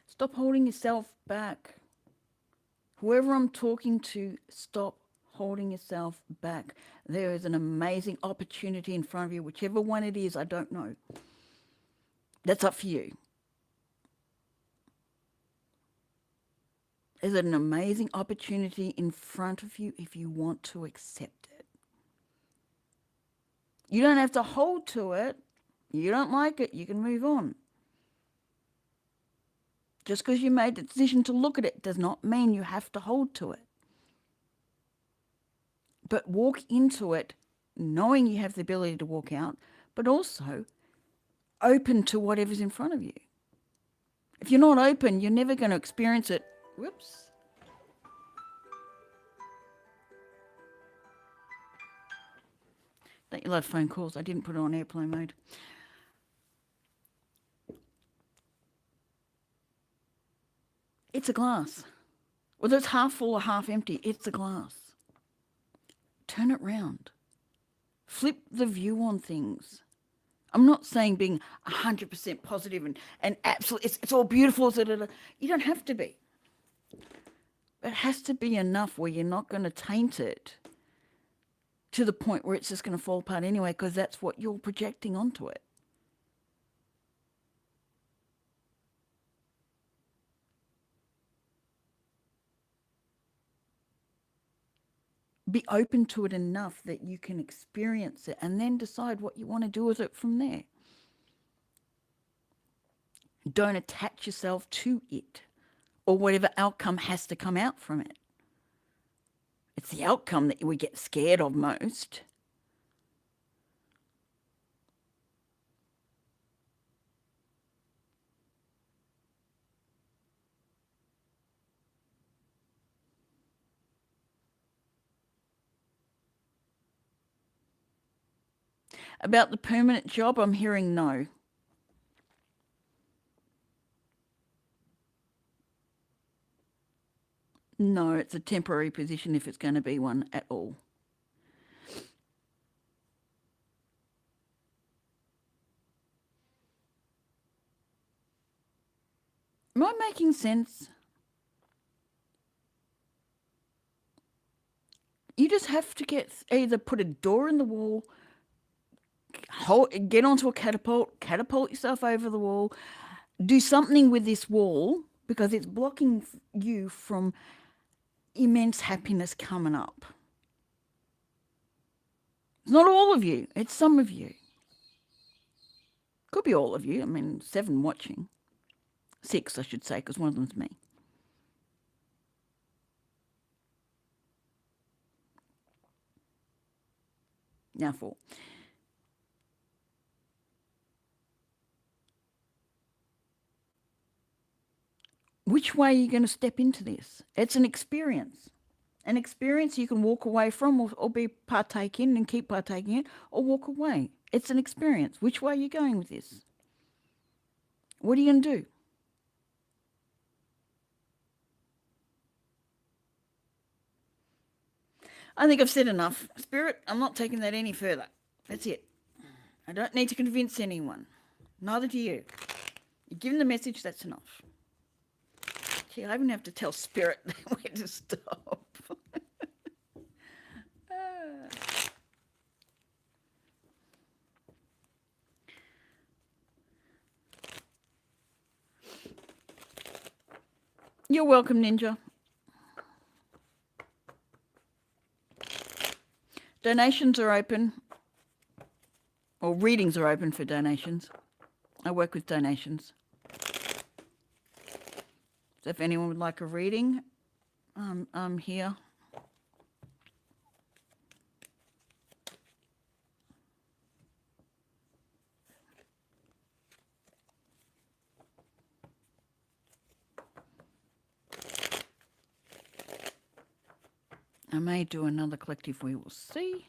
Stop holding yourself back. Whoever I'm talking to, stop holding yourself back. There is an amazing opportunity in front of you, whichever one it is, I don't know. That's up for you. There's an amazing opportunity in front of you if you want to accept it. You don't have to hold to it. You don't like it, you can move on. Just because you made the decision to look at it does not mean you have to hold to it. But walk into it knowing you have the ability to walk out, but also open to whatever's in front of you. If you're not open, you're never going to experience it. Whoops. Don't you love phone calls? I didn't put it on airplane mode. It's a glass. Whether it's half full or half empty, it's a glass. Turn it round. Flip the view on things. I'm not saying being 100% positive and absolutely, it's all beautiful. You don't have to be. But it has to be enough where you're not going to taint it to the point where it's just going to fall apart anyway, because that's what you're projecting onto it. be open to it enough that you can experience it and then decide what you want to do with it from there. Don't attach yourself to it or whatever outcome has to come out from it. It's the outcome that we get scared of most. About the permanent job, I'm hearing no. No, it's a temporary position if it's going to be one at all. Am I making sense? You just have to either put a door in the wall, get onto a catapult yourself over the wall, do something with this wall because it's blocking you from immense happiness coming up. It's not all of you, it's some of you. Could be all of you. I mean, 7 watching. 6, I should say, because one of them's me. Now 4. Which way are you going to step into this? It's an experience. An experience you can walk away from or be partake in and keep partaking in or walk away. It's an experience. Which way are you going with this? What are you going to do? I think I've said enough. Spirit, I'm not taking that any further. That's it. I don't need to convince anyone. Neither do you. You've given the message, that's enough. Gee, I even have to tell Spirit where to stop. You're welcome, Ninja. Donations are open, or readings are open for donations. I work with donations. So if anyone would like a reading, I'm here. I may do another collective, we will see.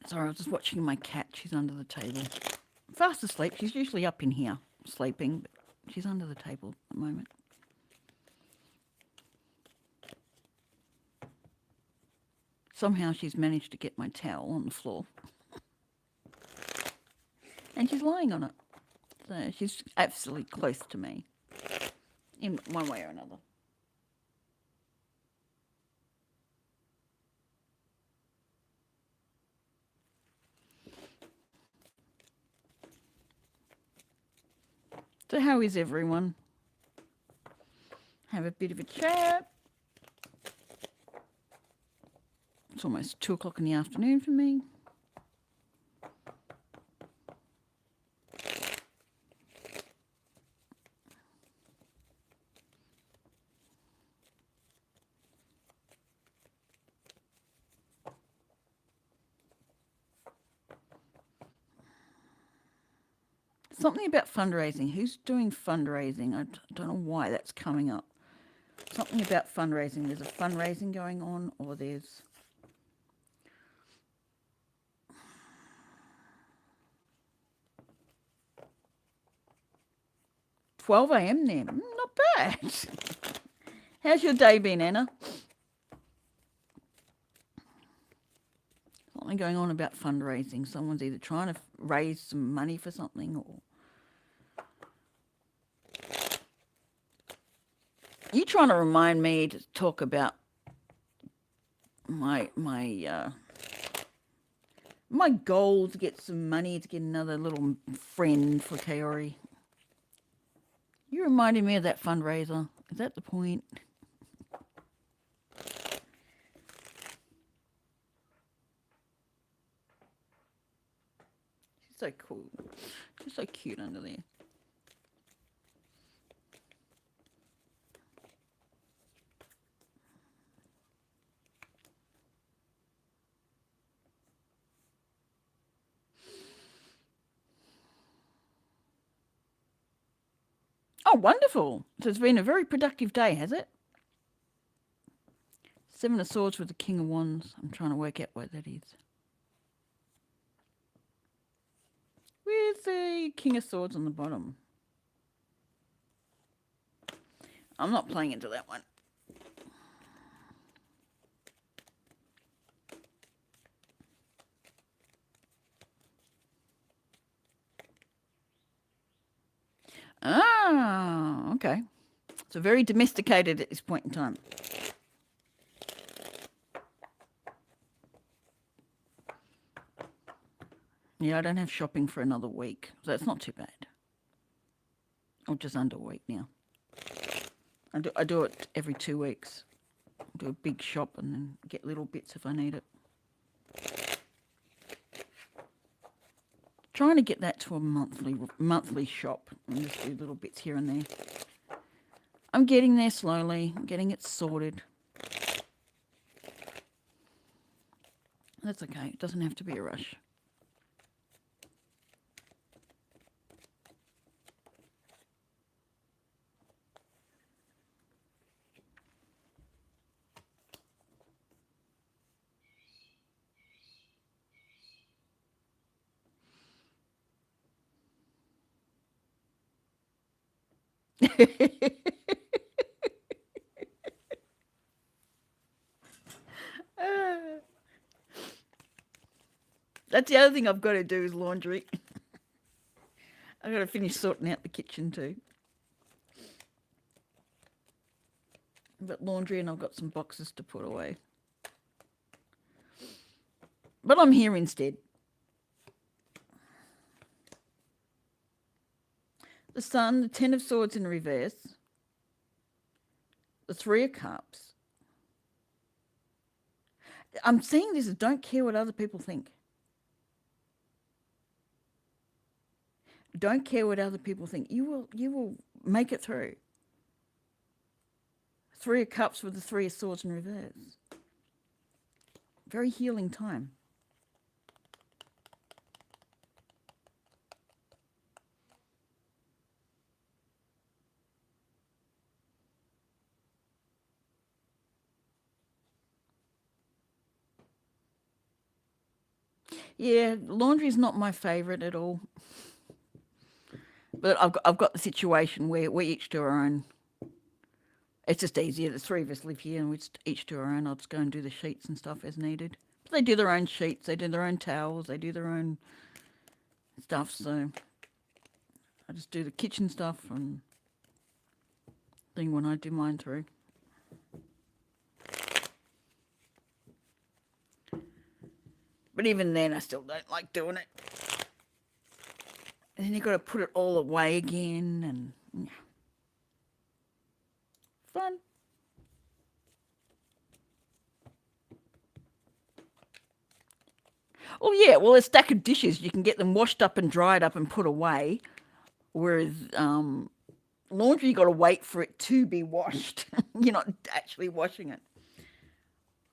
Sorry, I was just watching my cat. She's under the table. Fast asleep. She's usually up in here sleeping, but she's under the table at the moment. Somehow she's managed to get my towel on the floor. And she's lying on it. So she's absolutely close to me in one way or another. So how is everyone? Have a bit of a chat. It's almost 2 o'clock in the afternoon for me. Something about fundraising. Who's doing fundraising? I don't know why that's coming up. Something about fundraising. There's a fundraising going on, or there's... 12 a.m. then. Not bad. How's your day been, Anna? Something going on about fundraising. Someone's either trying to raise some money for something or You trying to remind me to talk about my goal to get some money to get another little friend for Kaori. You reminded me of that fundraiser. Is that the point? She's so cool. She's so cute under there. Oh, wonderful. So it's been a very productive day, has it? Seven of Swords with the King of Wands. I'm trying to work out what that is. With the King of Swords on the bottom. I'm not playing into that one. Ah, okay. So very domesticated at this point in time. Yeah, I don't have shopping for another week. So that's not too bad. I'm just under a week now. I do it every 2 weeks. Do a big shop and then get little bits if I need it. Trying to get that to a monthly shop and just do little bits here and there. I'm getting there slowly. I'm getting it sorted. That's okay. It doesn't have to be a rush. That's the other thing I've got to do is laundry. I've got to finish sorting out the kitchen too. I've got laundry and I've got some boxes to put away. But I'm here instead. The Sun, the Ten of Swords in reverse, the Three of Cups. I'm seeing this as don't care what other people think. Don't care what other people think. You will make it through. Three of Cups with the Three of Swords in reverse. Very healing time. Yeah, laundry is not my favourite at all. But I've got the situation where we each do our own. It's just easier. The three of us live here and we each do our own. I'll just go and do the sheets and stuff as needed. But they do their own sheets. They do their own towels. They do their own stuff. So I just do the kitchen stuff and thing when I do mine through. But even then, I still don't like doing it. And then you've got to put it all away again and yeah. Fun. Oh yeah, well, a stack of dishes, you can get them washed up and dried up and put away. Whereas laundry, you got to wait for it to be washed. You're not actually washing it.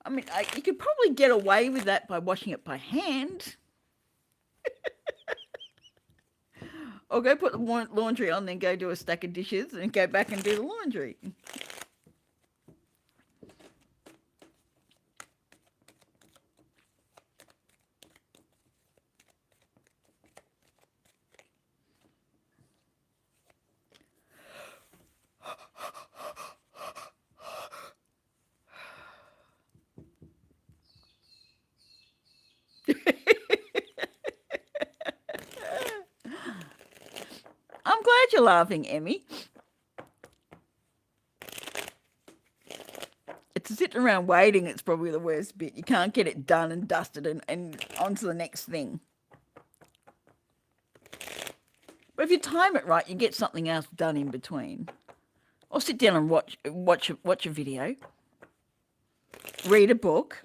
I mean, you could probably get away with that by washing it by hand. Or go put the laundry on, then go do a stack of dishes and go back and do the laundry. I'm glad you're laughing, Emmy. sitting around waiting, it's probably the worst bit. You can't get it done and dusted and on to the next thing. But if you time it right, you get something else done in between. Or sit down and watch a video, read a book.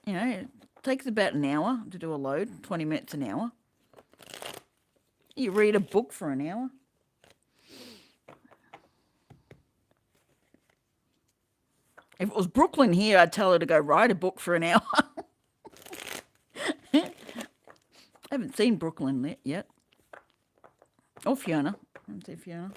You know, it takes about an hour to do a load, 20 minutes an hour. You read a book for an hour. If it was Brooklyn here, I'd tell her to go write a book for an hour. I haven't seen Brooklyn yet. Or Fiona. I haven't seen Fiona.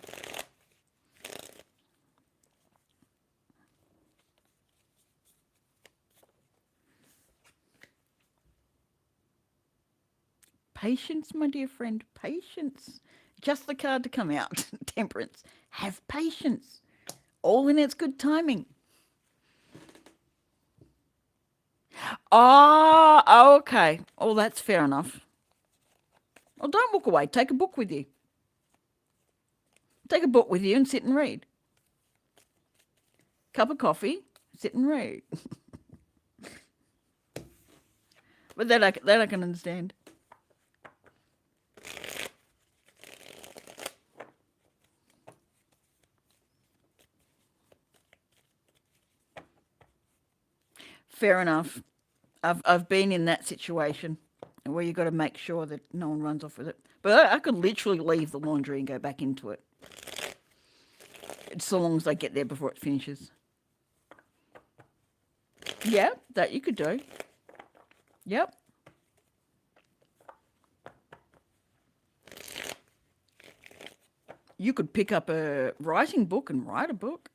Patience, my dear friend, patience. Just the card to come out. Temperance. Have patience. All in its good timing. Oh, okay. Oh, that's fair enough. Well, don't walk away. Take a book with you. Take a book with you and sit and read. Cup of coffee, sit and read. But that I can understand. Fair enough. I've been in that situation where you've got to make sure that no one runs off with it. But I could literally leave the laundry and go back into it. It's so long as I get there before it finishes. Yeah, that you could do. Yep. You could pick up a writing book and write a book.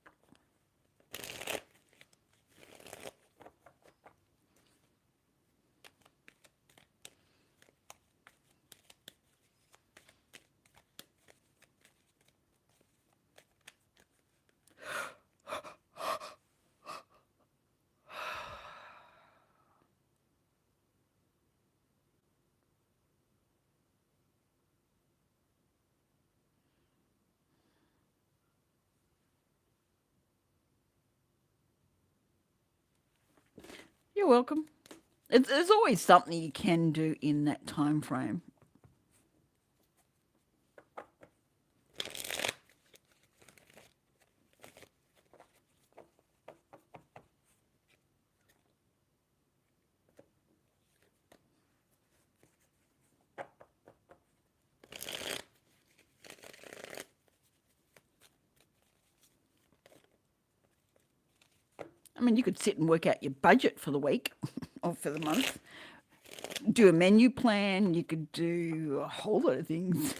You're welcome. There's always something you can do in that time frame. I mean, you could sit and work out your budget for the week or for the month. Do a menu plan. You could do a whole lot of things.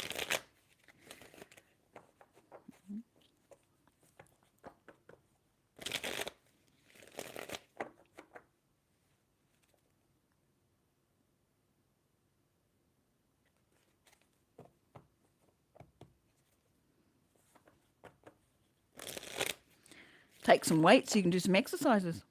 Take some weights so you can do some exercises.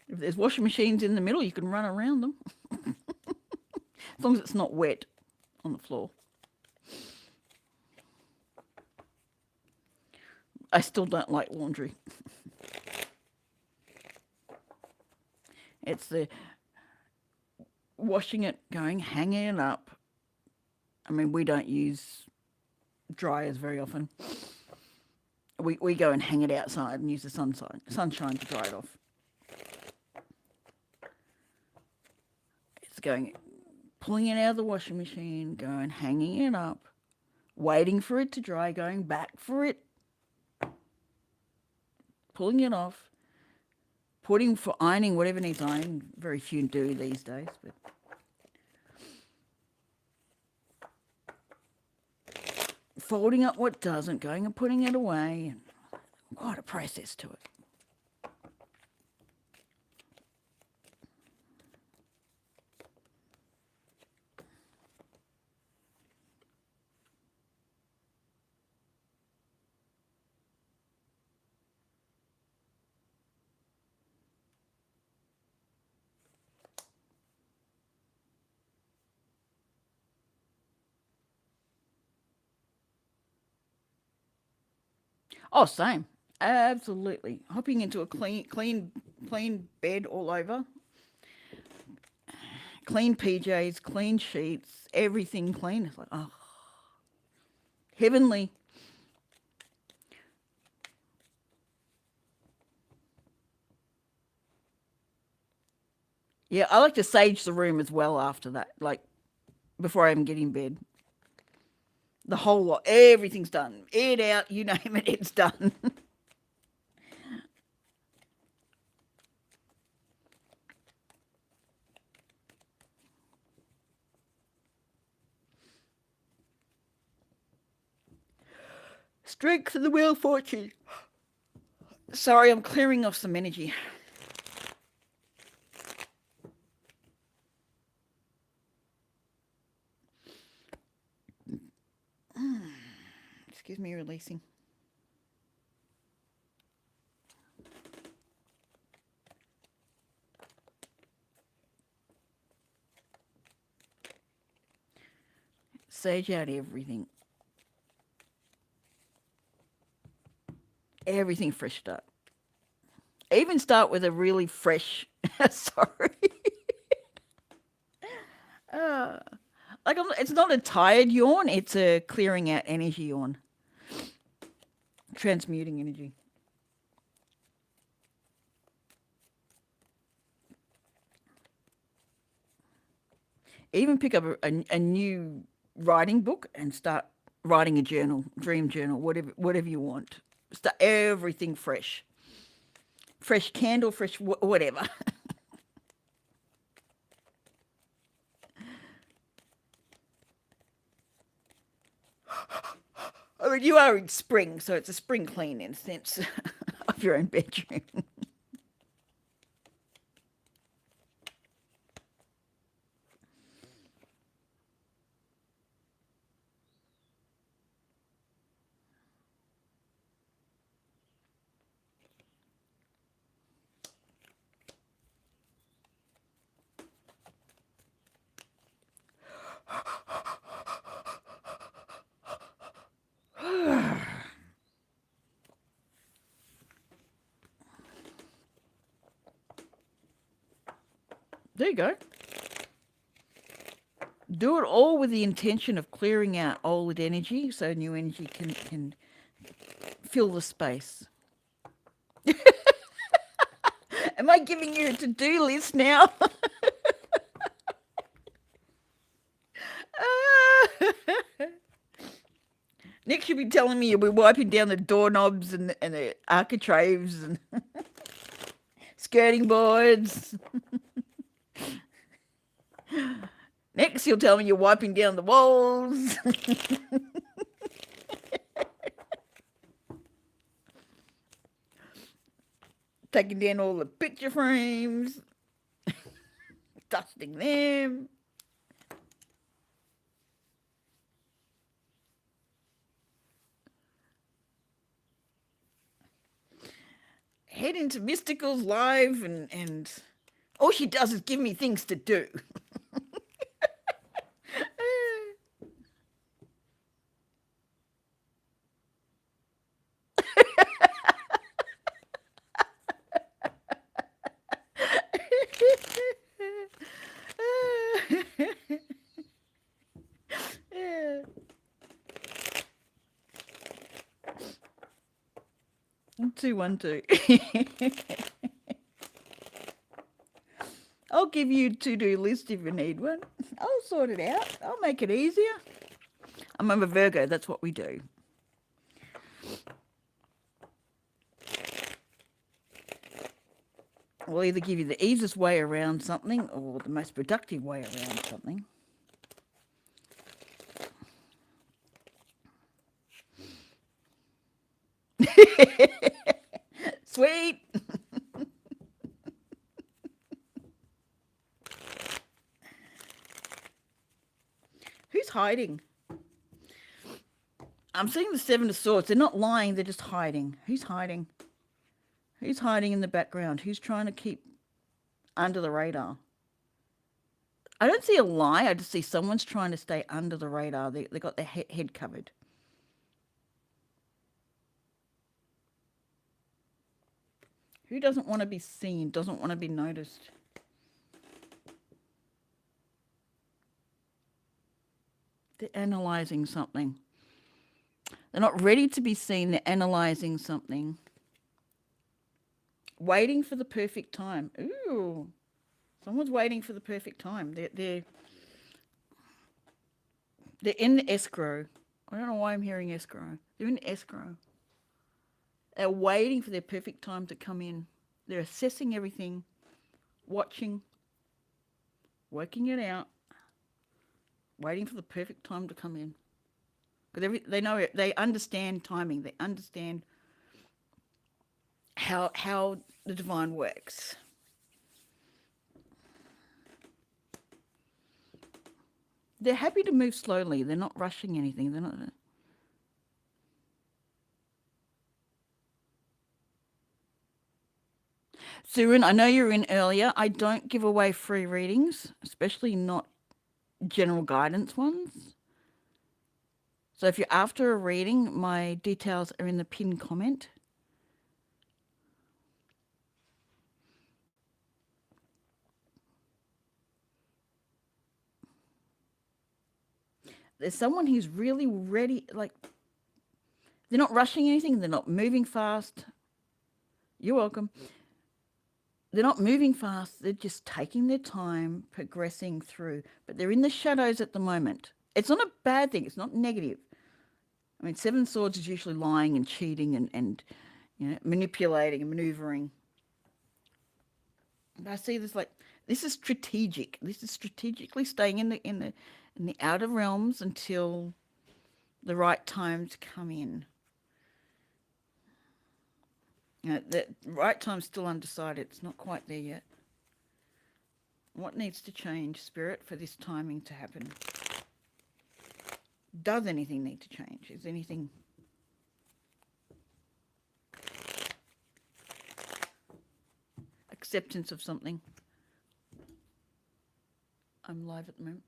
If there's washing machines in the middle, you can run around them. As long as it's not wet on the floor. I still don't like laundry. It's the washing it, hanging it up. I mean, we don't use dryers very often. We go and hang it outside and use the sunshine to dry it off. It's pulling it out of the washing machine, hanging it up, waiting for it to dry, going back for it, pulling it off, putting for ironing whatever needs ironing. Very few do these days, but folding up what doesn't, going and putting it away. Quite a process to it. Oh, same. Absolutely. Hopping into a clean bed all over, clean PJs, clean sheets, everything clean. It's like, oh, heavenly. Yeah, I like to sage the room as well after that, like before I even get in bed. The whole lot, everything's done. Air it out, you name it, it's done. Strength of the wheel fortune. Sorry, I'm clearing off some energy. Excuse me, releasing. Sage out everything. Everything freshed up. Even start with a really fresh. Sorry. Uh, it's not a tired yawn, it's a clearing out energy yawn. Transmuting energy. Even pick up a new writing book and start writing a journal, dream journal, whatever you want. Start everything fresh. Fresh candle, fresh whatever. I mean, you are in spring, so it's a spring clean in a sense of your own bedroom. There you go. Do it all with the intention of clearing out old energy so new energy can fill the space. Am I giving you a to-do list now? Next you'll be telling me you'll be wiping down the doorknobs and the architraves and skirting boards. Next you'll tell me you're wiping down the walls. Taking down all the picture frames, dusting them. Head into Mystical's live and all she does is give me things to do. Yeah. 212. I'll give you a to-do list if you need one. I'll sort it out. I'll make it easier. I'm a Virgo. That's what we do. We'll either give you the easiest way around something or the most productive way around something. Sweet. Who's hiding? I'm seeing the Seven of Swords. They're not lying, they're just hiding. Who's hiding? Who's hiding in the background? Who's trying to keep under the radar? I don't see a lie. I just see someone's trying to stay under the radar. They got their head covered. Who doesn't want to be seen, doesn't want to be noticed? They're analysing something. They're not ready to be seen, they're analysing something. Waiting for the perfect time. Ooh, someone's waiting for the perfect time. They're in the escrow. I don't know why I'm hearing escrow. They're in escrow. They're waiting for their perfect time to come in. They're assessing everything, watching, working it out, waiting for the perfect time to come in. Because they know it. They understand timing. They understand how the divine works. They're happy to move slowly. They're not rushing anything. They're not. Surin, I know you're in earlier. I don't give away free readings, especially not general guidance ones. So if you're after a reading, my details are in the pinned comment. There's someone who's really ready, like they're not rushing anything, they're not moving fast. You're welcome. They're not moving fast, they're just taking their time, progressing through. But they're in the shadows at the moment. It's not a bad thing, it's not negative. I mean, Seven Swords is usually lying and cheating and manipulating and maneuvering. But I see this like this is strategic. This is strategically staying in the outer realms until the right times come in. The right time's still undecided. It's not quite there yet. What needs to change, Spirit, for this timing to happen? Does anything need to change? Is anything... acceptance of something? I'm live at the moment.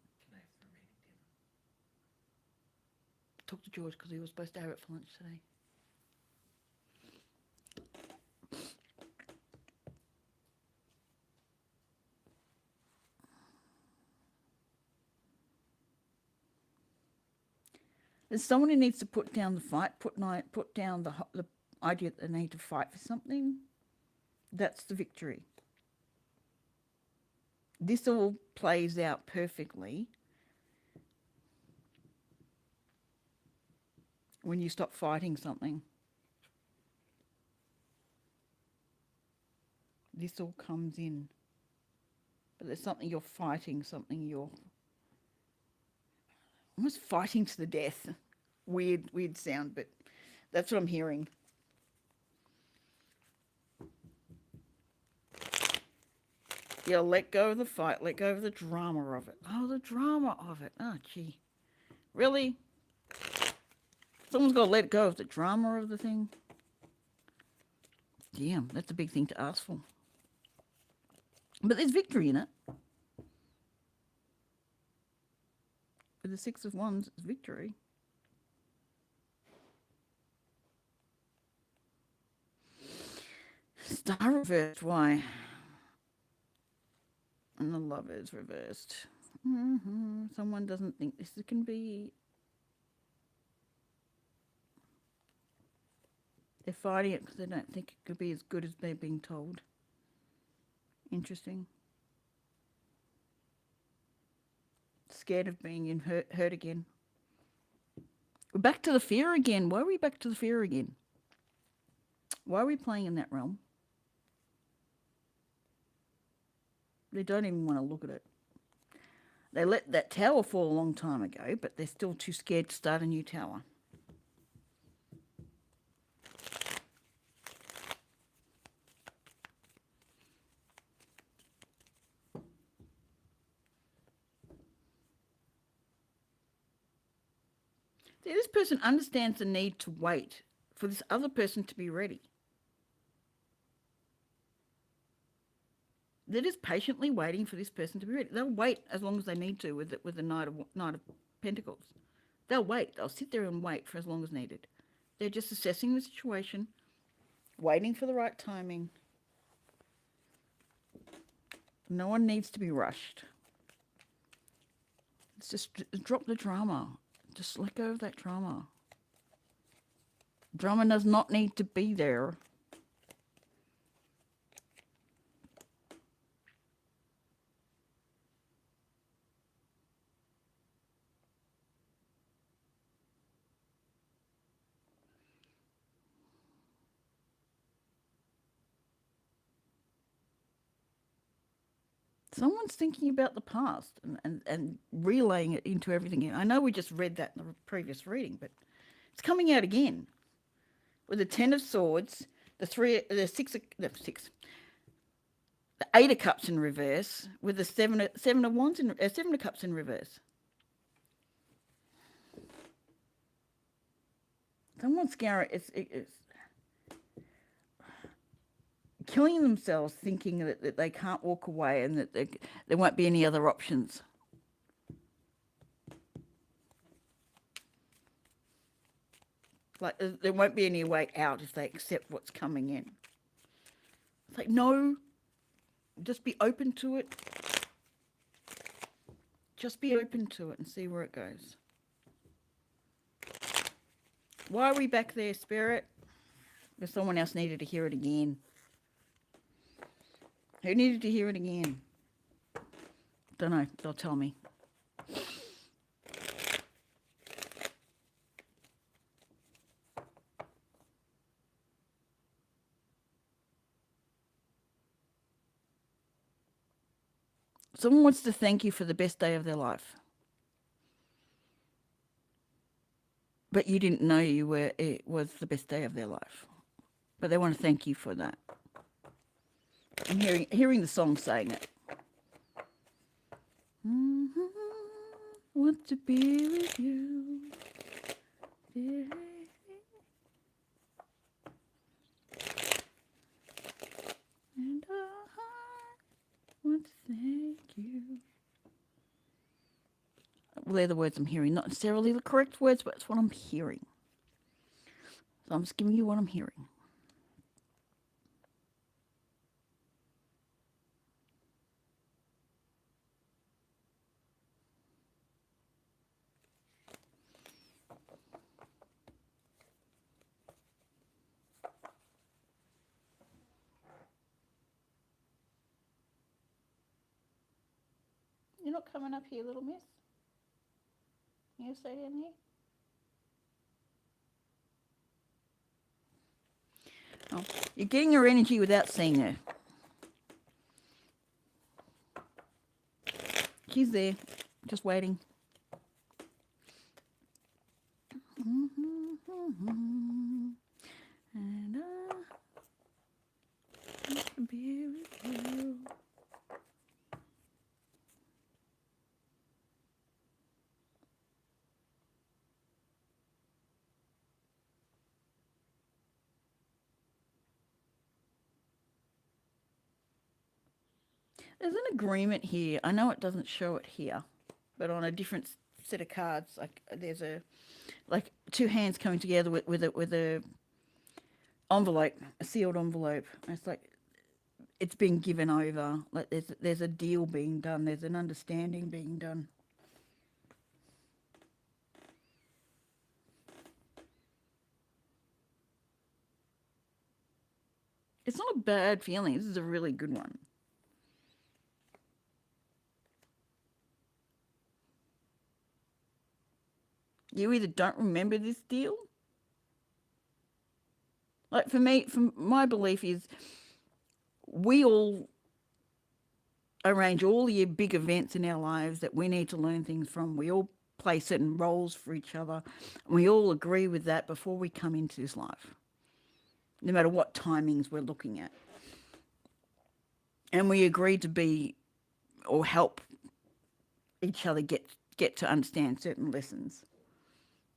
Talk to George because he was supposed to have it for lunch today. There's someone who needs to put down the fight, put down the idea that they need to fight for something. That's the victory. This all plays out perfectly when you stop fighting something. This all comes in. But there's something you're fighting, something you're almost fighting to the death. Weird sound, but that's what I'm hearing. Yeah, let go of the fight. Let go of the drama of it. Oh, the drama of it. Oh, gee. Really? Someone's got to let go of the drama of the thing? Damn, that's a big thing to ask for. But there's victory in it. With the Six of Wands, it's victory. Star reversed, why? And the Lovers reversed. Someone doesn't think this can be... They're fighting it because they don't think it could be as good as they're being told. Interesting. Scared of being hurt again. We're back to the fear again. Why are we back to the fear again? Why are we playing in that realm? They don't even want to look at it. They let that tower fall a long time ago, but they're still too scared to start a new tower. See, this person understands the need to wait for this other person to be ready. They're just patiently waiting for this person to be ready. They'll wait as long as they need to with the Knight of Pentacles. They'll wait. They'll sit there and wait for as long as needed. They're just assessing the situation, waiting for the right timing. No one needs to be rushed. It's just drop the drama. Just let go of that drama. Drama does not need to be there. Someone's thinking about the past and relaying it into everything. I know we just read that in the previous reading, but it's coming out again. With the Ten of Swords, the Eight of Cups in reverse, with the Seven of Wands Seven of Cups in reverse. Someone's scaring. It's killing themselves, thinking that they can't walk away and that there won't be any other options. Like there won't be any way out if they accept what's coming in. It's like, no, just be open to it. Just be open to it and see where it goes. Why are we back there, Spirit? Because someone else needed to hear it again. Who needed to hear it again? Don't know. They'll tell me. Someone wants to thank you for the best day of their life. But you didn't know it was the best day of their life. But they want to thank you for that. I'm hearing the song saying it. Want to be with you. Yeah. And I want to thank you. Well, they're the words I'm hearing. Not necessarily the correct words, but it's what I'm hearing. So I'm just giving you what I'm hearing. You're not coming up here, little miss? You stay down here? Oh, you're getting her energy without seeing her. She's there, just waiting. And I want to be with you. There's an agreement here. I know it doesn't show it here, but on a different set of cards, like there's two hands coming together with a envelope, a sealed envelope. It's like it's been given over. Like there's a deal being done. There's an understanding being done. It's not a bad feeling. This is a really good one. You either don't remember this deal. Like for me, my belief is we all arrange all the big events in our lives that we need to learn things from. We all play certain roles for each other. And we all agree with that before we come into this life, no matter what timings we're looking at. And we agree to be or help each other get to understand certain lessons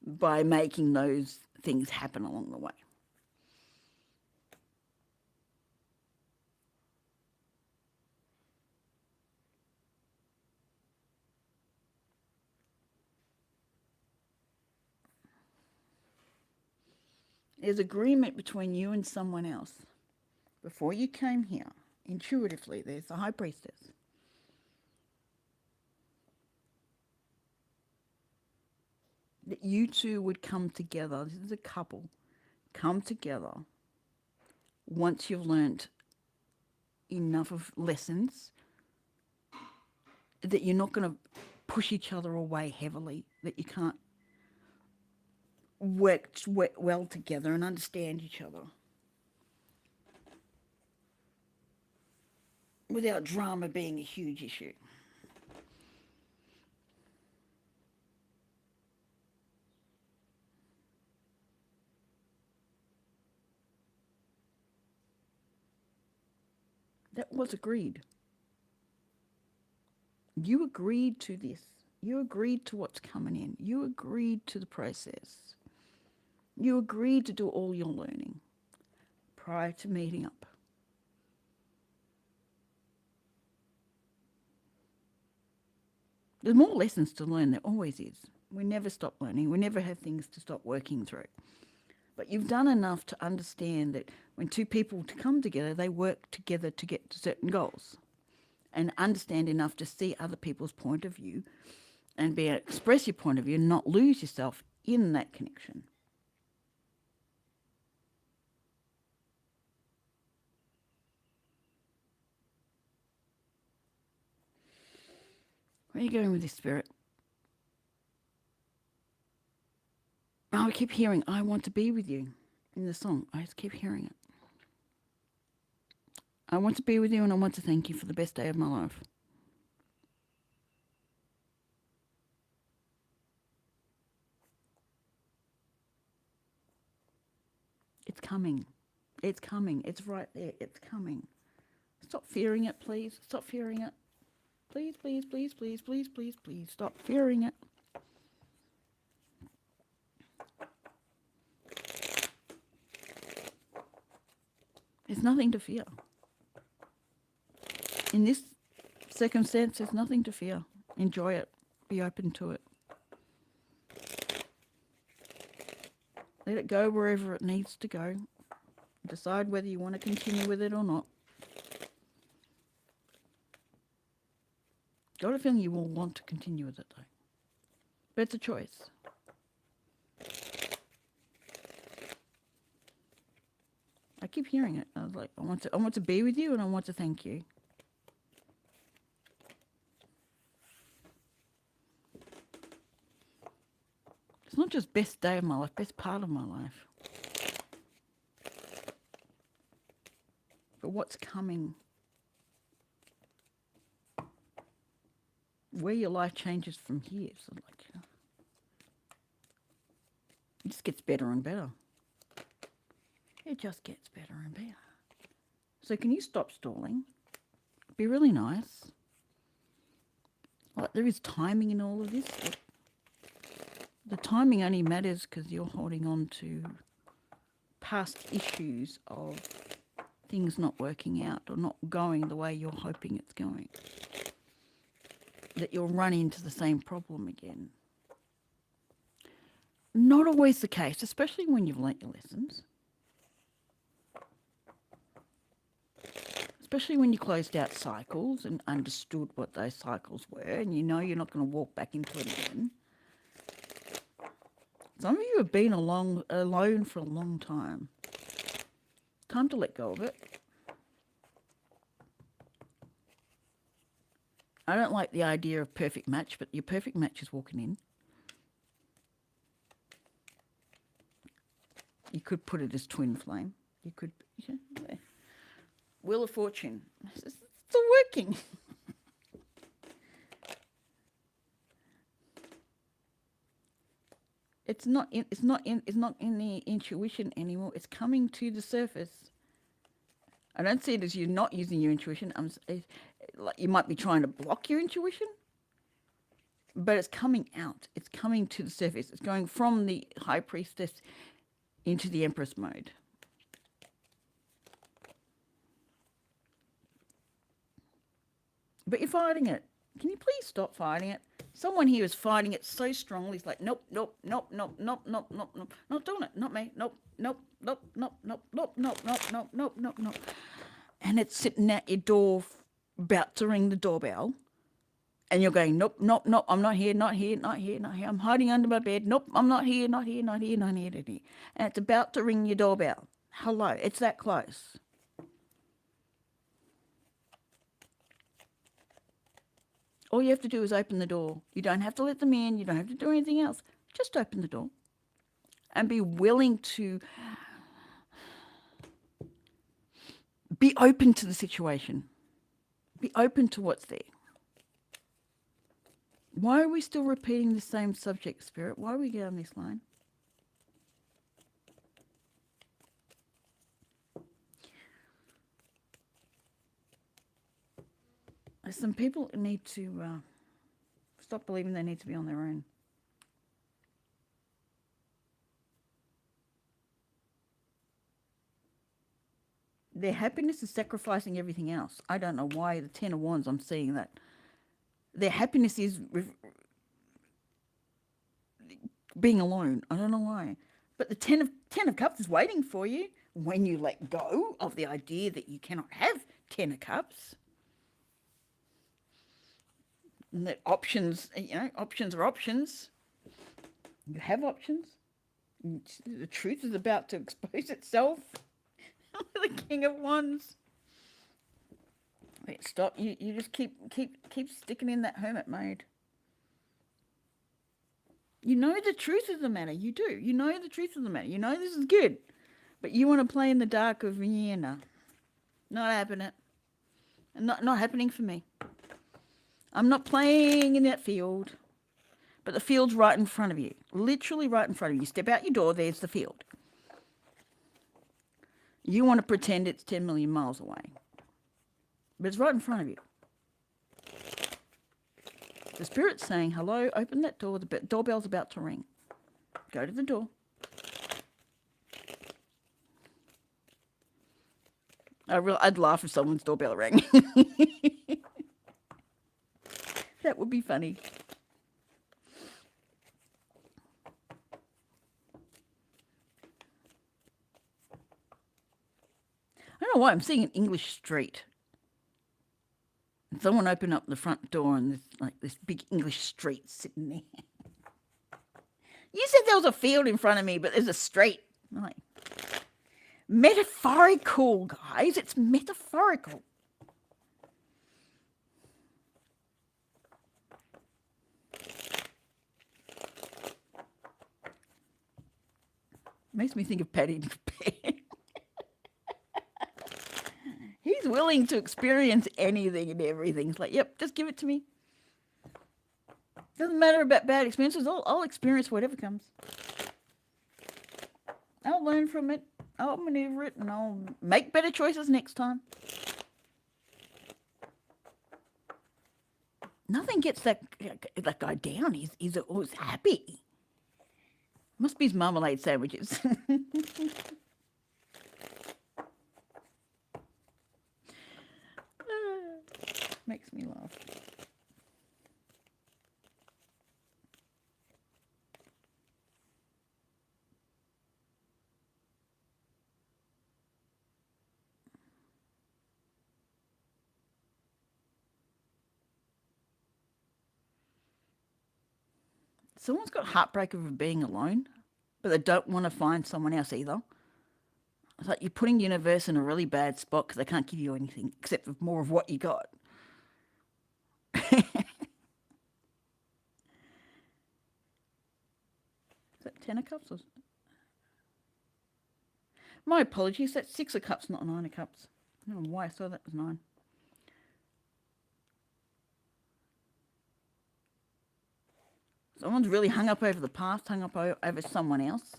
by making those things happen along the way. There's agreement between you and someone else. Before you came here, intuitively, there's the High Priestess. you two would come together. This is a couple. Come together once you've learnt enough of lessons that you're not going to push each other away heavily, that you can't work well together and understand each other without drama being a huge issue. That was agreed. You agreed to this. You agreed to what's coming in. You agreed to the process. You agreed to do all your learning prior to meeting up. There's more lessons to learn. There always is. We never stop learning. We never have things to stop working through. But you've done enough to understand that when two people come together, they work together to get to certain goals, and understand enough to see other people's point of view and be able to express your point of view and not lose yourself in that connection. Where are you going with this, Spirit? Oh, I keep hearing, I want to be with you in the song. I just keep hearing it. I want to be with you and I want to thank you for the best day of my life. It's coming. It's coming. It's right there. It's coming. Stop fearing it, please. Stop fearing it. Please, please, please, please, please, please, please. Stop fearing it. There's nothing to fear. In this circumstance, there's nothing to fear. Enjoy it. Be open to it. Let it go wherever it needs to go. Decide whether you want to continue with it or not. Got a feeling you will want to continue with it though. But it's a choice. I keep hearing it. I was like, I want to be with you and I want to thank you. It's not just best day of my life, best part of my life. But what's coming, where your life changes from here. So like, it just gets better and better. It just gets better and better. So can you stop stalling? Be really nice. Like, there is timing in all of this. The timing only matters because you're holding on to past issues of things not working out or not going the way you're hoping it's going. That you'll run into the same problem again. Not always the case, especially when you've learnt your lessons. Especially when you closed out cycles and understood what those cycles were and you know you're not going to walk back into it again. Some of you have been alone for a long time. Time to let go of it. I don't like the idea of perfect match, but your perfect match is walking in. You could put it as twin flame. You could, yeah. Wheel of Fortune. It's still working. It's not in the intuition anymore. It's coming to the surface. I don't see it as you're not using your intuition. Like you might be trying to block your intuition, but it's coming out. It's coming to the surface. It's going from the High Priestess into the Empress mode. But you're fighting it. Can you please stop fighting it? Someone here is fighting it so strongly. It's like, nope, nope, nope, nope, nope, nope, nope, nope. Not doing it. Not me. Nope, nope, nope, nope, nope, nope, nope, nope, nope, nope, nope, nope. And it's sitting at your door, about to ring the doorbell. And you're going, nope, nope, nope, I'm not here, not here, not here, not here. I'm hiding under my bed. Nope, I'm not here, not here, not here, not here, not here. And it's about to ring your doorbell. Hello, it's that close. All you have to do is open the door. You don't have to let them in. You don't have to do anything else. Just open the door and be willing to be open to the situation. Be open to what's there. Why are we still repeating the same subject, Spirit? Why are we going this line? Some people need to stop believing they need to be on their own. Their happiness is sacrificing everything else. I don't know why the Ten of Wands, I'm seeing that. Their happiness is being alone. I don't know why. But the Ten of Cups is waiting for you when you let go of the idea that you cannot have Ten of Cups. And that options, options are options. You have options. The truth is about to expose itself. The King of Wands. Wait, stop. You just keep sticking in that hermit mode. You know the truth of the matter. You do. You know the truth of the matter. You know this is good. But you want to play in the dark of Vienna. Not happening. Not happening for me. I'm not playing in that field. But the field's right in front of you. Literally right in front of you. Step out your door, there's the field. You want to pretend it's 10 million miles away. But it's right in front of you. The Spirit's saying, hello, open that door. The doorbell's about to ring. Go to the door. I'd laugh if someone's doorbell rang. That would be funny. I don't know why I'm seeing an English street. And someone opened up the front door and there's this big English street sitting there. You said there was a field in front of me, but there's a street. I'm like, metaphorical, guys. It's metaphorical. Makes me think of Paddy the Bear. He's willing to experience anything and everything. It's like, yep, just give it to me. Doesn't matter about bad experiences. I'll experience whatever comes. I'll learn from it. I'll maneuver it, and I'll make better choices next time. Nothing gets that guy down. He's always happy. Must be his marmalade sandwiches. Makes me laugh. Someone's got heartbreak over being alone, but they don't want to find someone else either. It's like you're putting universe in a really bad spot because they can't give you anything except for more of what you got. Is that 10 of Cups? Or... My apologies, that's 6 of Cups, not 9 of Cups. I don't know why I saw that was 9. Someone's really hung up over the past, hung up over someone else.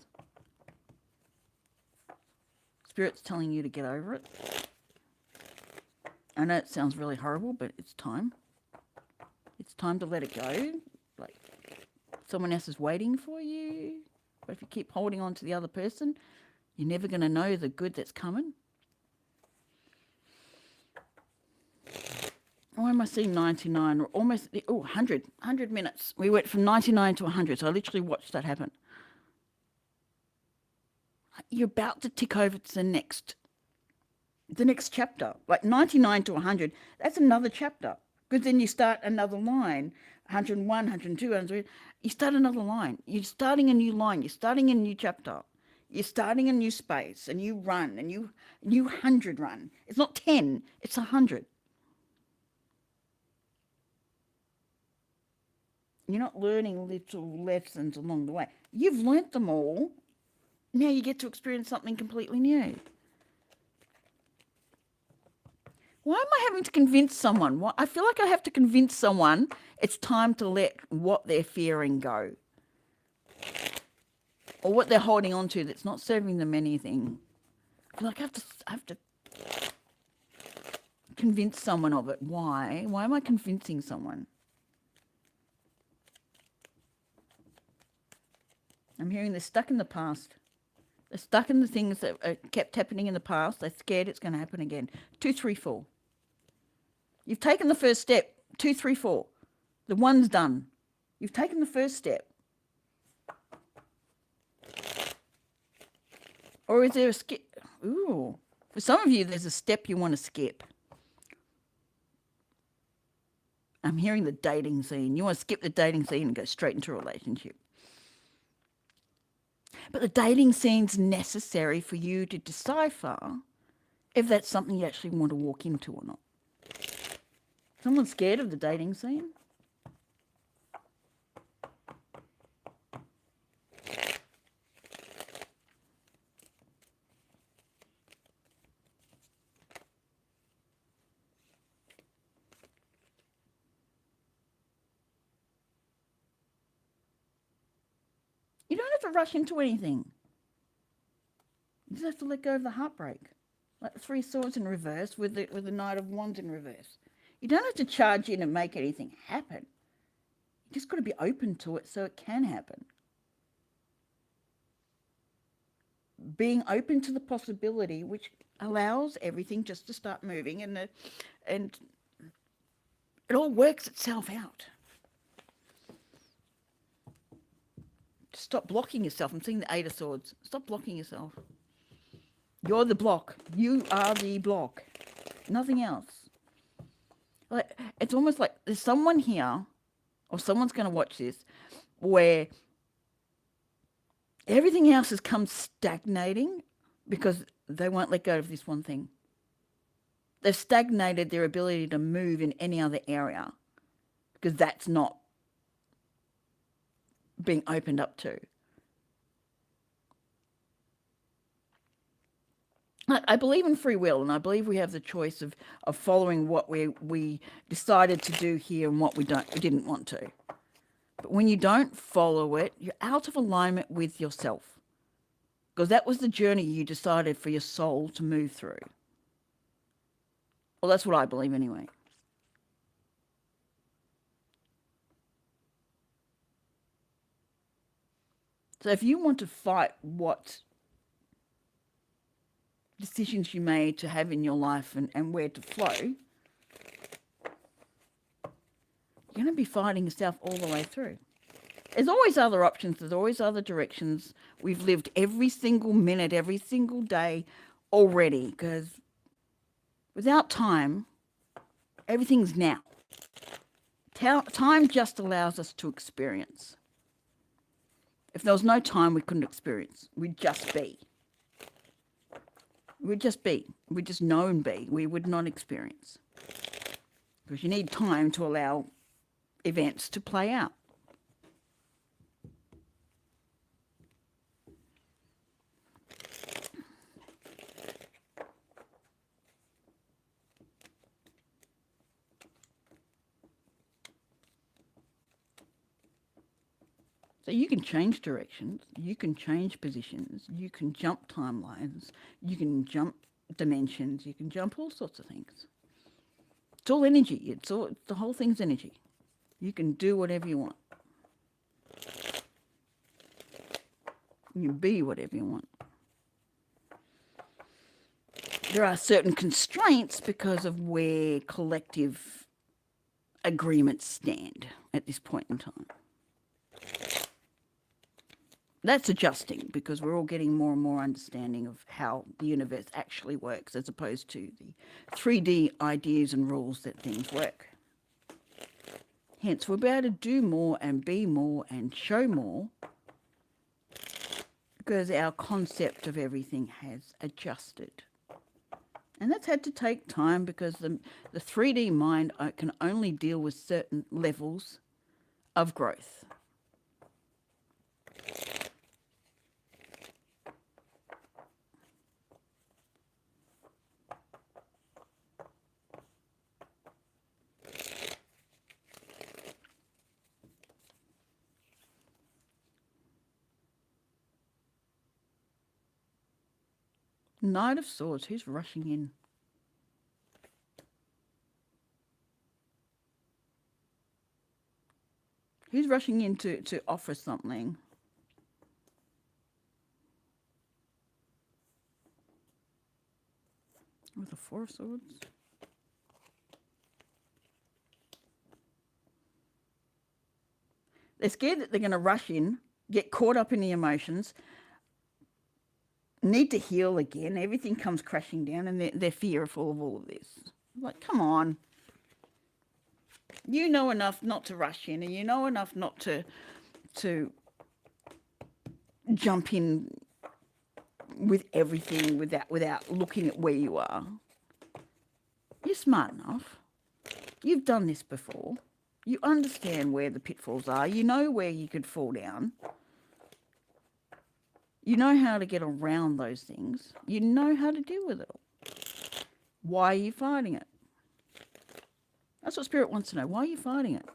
Spirit's telling you to get over it. I know it sounds really horrible, but it's time. It's time to let it go. Like, someone else is waiting for you. But if you keep holding on to the other person, you're never going to know the good that's coming. Why am I seeing 99? Or almost, 100 minutes. We went from 99 to 100, so I literally watched that happen. You're about to tick over to the next chapter. Like 99 to 100, that's another chapter. Because then you start another line, 101, 102, 103. You start another line. You're starting a new line. You're starting a new chapter. You're starting a new space, a new run, a new 100 run. It's not 10, it's 100. You're not learning little lessons along the way. You've learnt them all. Now you get to experience something completely new. Why am I having to convince someone? I feel like I have to convince someone it's time to let what they're fearing go. Or what they're holding on to that's not serving them anything. I feel like I have to convince someone of it. Why? Why am I convincing someone? I'm hearing they're stuck in the past. They're stuck in the things that kept happening in the past. They're scared it's going to happen again. 2, 3, 4. You've taken the first step. 2, 3, 4. The one's done. You've taken the first step. Or is there a skip? Ooh. For some of you, there's a step you want to skip. I'm hearing the dating scene. You want to skip the dating scene and go straight into a relationship. But the dating scene's necessary for you to decipher if that's something you actually want to walk into or not. Someone scared of the dating scene? You don't have to rush into anything. You just have to let go of the heartbreak. Like the 3 swords in reverse with the Knight of Wands in reverse. You don't have to charge in and make anything happen. You just got to be open to it so it can happen. Being open to the possibility, which allows everything just to start moving, and it all works itself out. Stop blocking yourself. I'm seeing the 8 of Swords. Stop blocking yourself. You're the block. You are the block. Nothing else. Like, it's almost like there's someone here, or someone's going to watch this, where everything else has come stagnating because they won't let go of this one thing. They've stagnated their ability to move in any other area because that's not being opened up to. I believe in free will, and I believe we have the choice of following what we decided to do here and what we didn't want to. But when you don't follow it, you're out of alignment with yourself, because that was the journey you decided for your soul to move through. Well, that's what I believe anyway. So if you want to fight what decisions you made to have in your life and where to flow, you're going to be fighting yourself all the way through. There's always other options. There's always other directions. We've lived every single minute, every single day already, because without time, everything's now. Time just allows us to experience. If there was no time, we couldn't experience. We'd just be. We'd just be. We'd just know and be. We would not experience. Because you need time to allow events to play out. So you can change directions, you can change positions, you can jump timelines, you can jump dimensions, you can jump all sorts of things. It's all energy. The whole thing's energy. You can do whatever you want. You can be whatever you want. There are certain constraints because of where collective agreements stand at this point in time. That's adjusting because we're all getting more and more understanding of how the universe actually works, as opposed to the 3D ideas and rules that things work. Hence, we'll be able to do more and be more and show more because our concept of everything has adjusted. And that's had to take time because the 3D mind can only deal with certain levels of growth. Knight of Swords, who's rushing in? Who's rushing in to offer something? With the Four of Swords? They're scared that they're going to rush in, get caught up in the emotions, need to heal again. Everything comes crashing down and they're fearful of all of this. Like, come on. You know enough not to rush in, and you know enough not to jump in with everything without looking at where you are. You're smart enough. You've done this before. You understand where the pitfalls are. You know where you could fall down. You know how to get around those things. You know how to deal with it. Why are you fighting it? That's what Spirit wants to know. Why are you fighting it?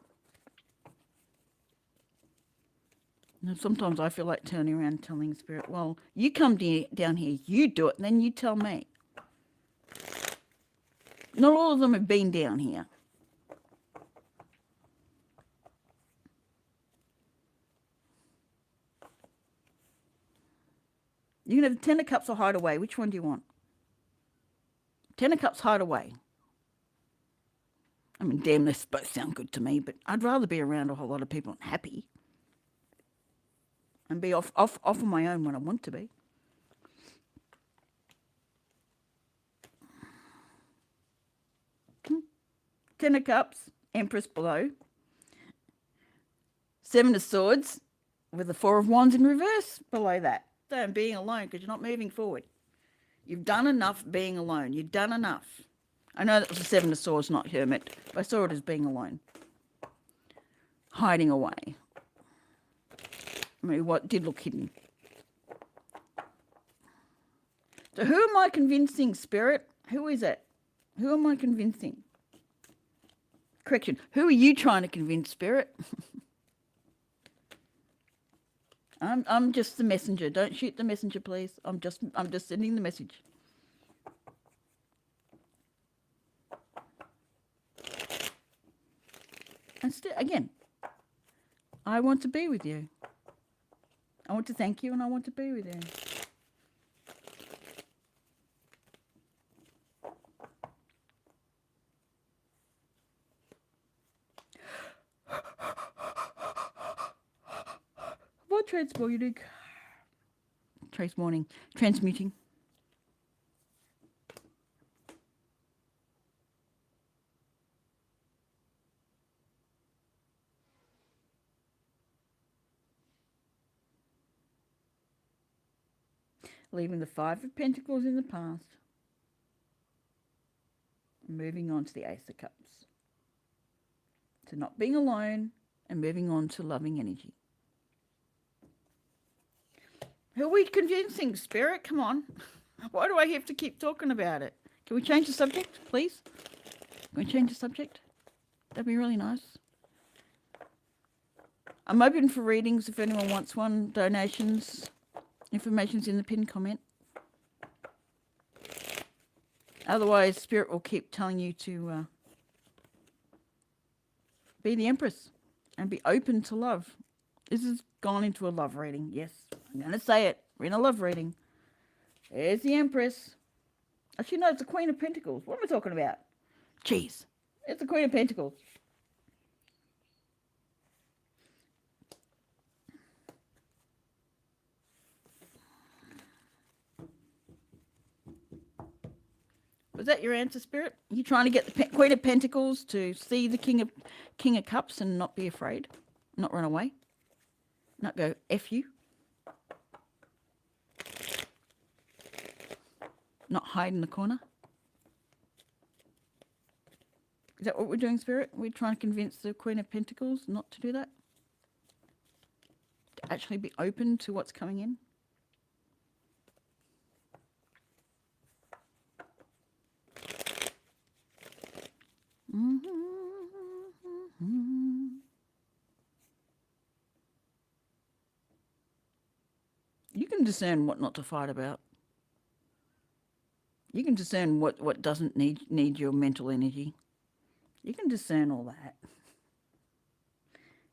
And sometimes I feel like turning around and telling Spirit, well, you come down here, you do it, and then you tell me. Not all of them have been down here. You can have the Ten of Cups or Hideaway. Which one do you want? Ten of Cups, Hideaway. I mean, damn, they both sound good to me, but I'd rather be around a whole lot of people and happy. And be off on my own when I want to be. Ten of Cups, Empress below. Seven of Swords with the Four of Wands in reverse below that. So being alone because you're not moving forward. You've done enough being alone. You've done enough. I know that was the Seven of Swords, not Hermit, but I saw it as being alone. Hiding away. I mean, what did look hidden. So who am I convincing, Spirit? Who is it? Who am I convincing? Correction. Who are you trying to convince, Spirit? I'm just the messenger. Don't shoot the messenger, please. I'm just sending the message. And still, again, I want to be with you. I want to thank you and I want to be with you. What transmuting? Transmuting. Leaving the Five of Pentacles in the past. Moving on to the Ace of Cups. To not being alone and moving on to loving energy. Who are we convincing, Spirit? Come on. Why do I have to keep talking about it? Can we change the subject, please? Can we change the subject? That'd be really nice. I'm open for readings if anyone wants one. Donations. Information's in the pinned comment. Otherwise, Spirit will keep telling you to be the Empress and be open to love. This has gone into a love reading. Yes, I'm going to say it. We're in a love reading. There's the Empress. Actually, no, it's the Queen of Pentacles. What am I talking about? Jeez. It's the Queen of Pentacles. Was that your answer, Spirit? Are you trying to get the Queen of Pentacles to see the King of Cups and not be afraid? Not run away? Not go F you? Not hide in the corner? Is that what we're doing, Spirit? We're trying to convince the Queen of Pentacles not to do that? To actually be open to what's coming in? You can discern what not to fight about. You can discern what doesn't need your mental energy. You can discern all that.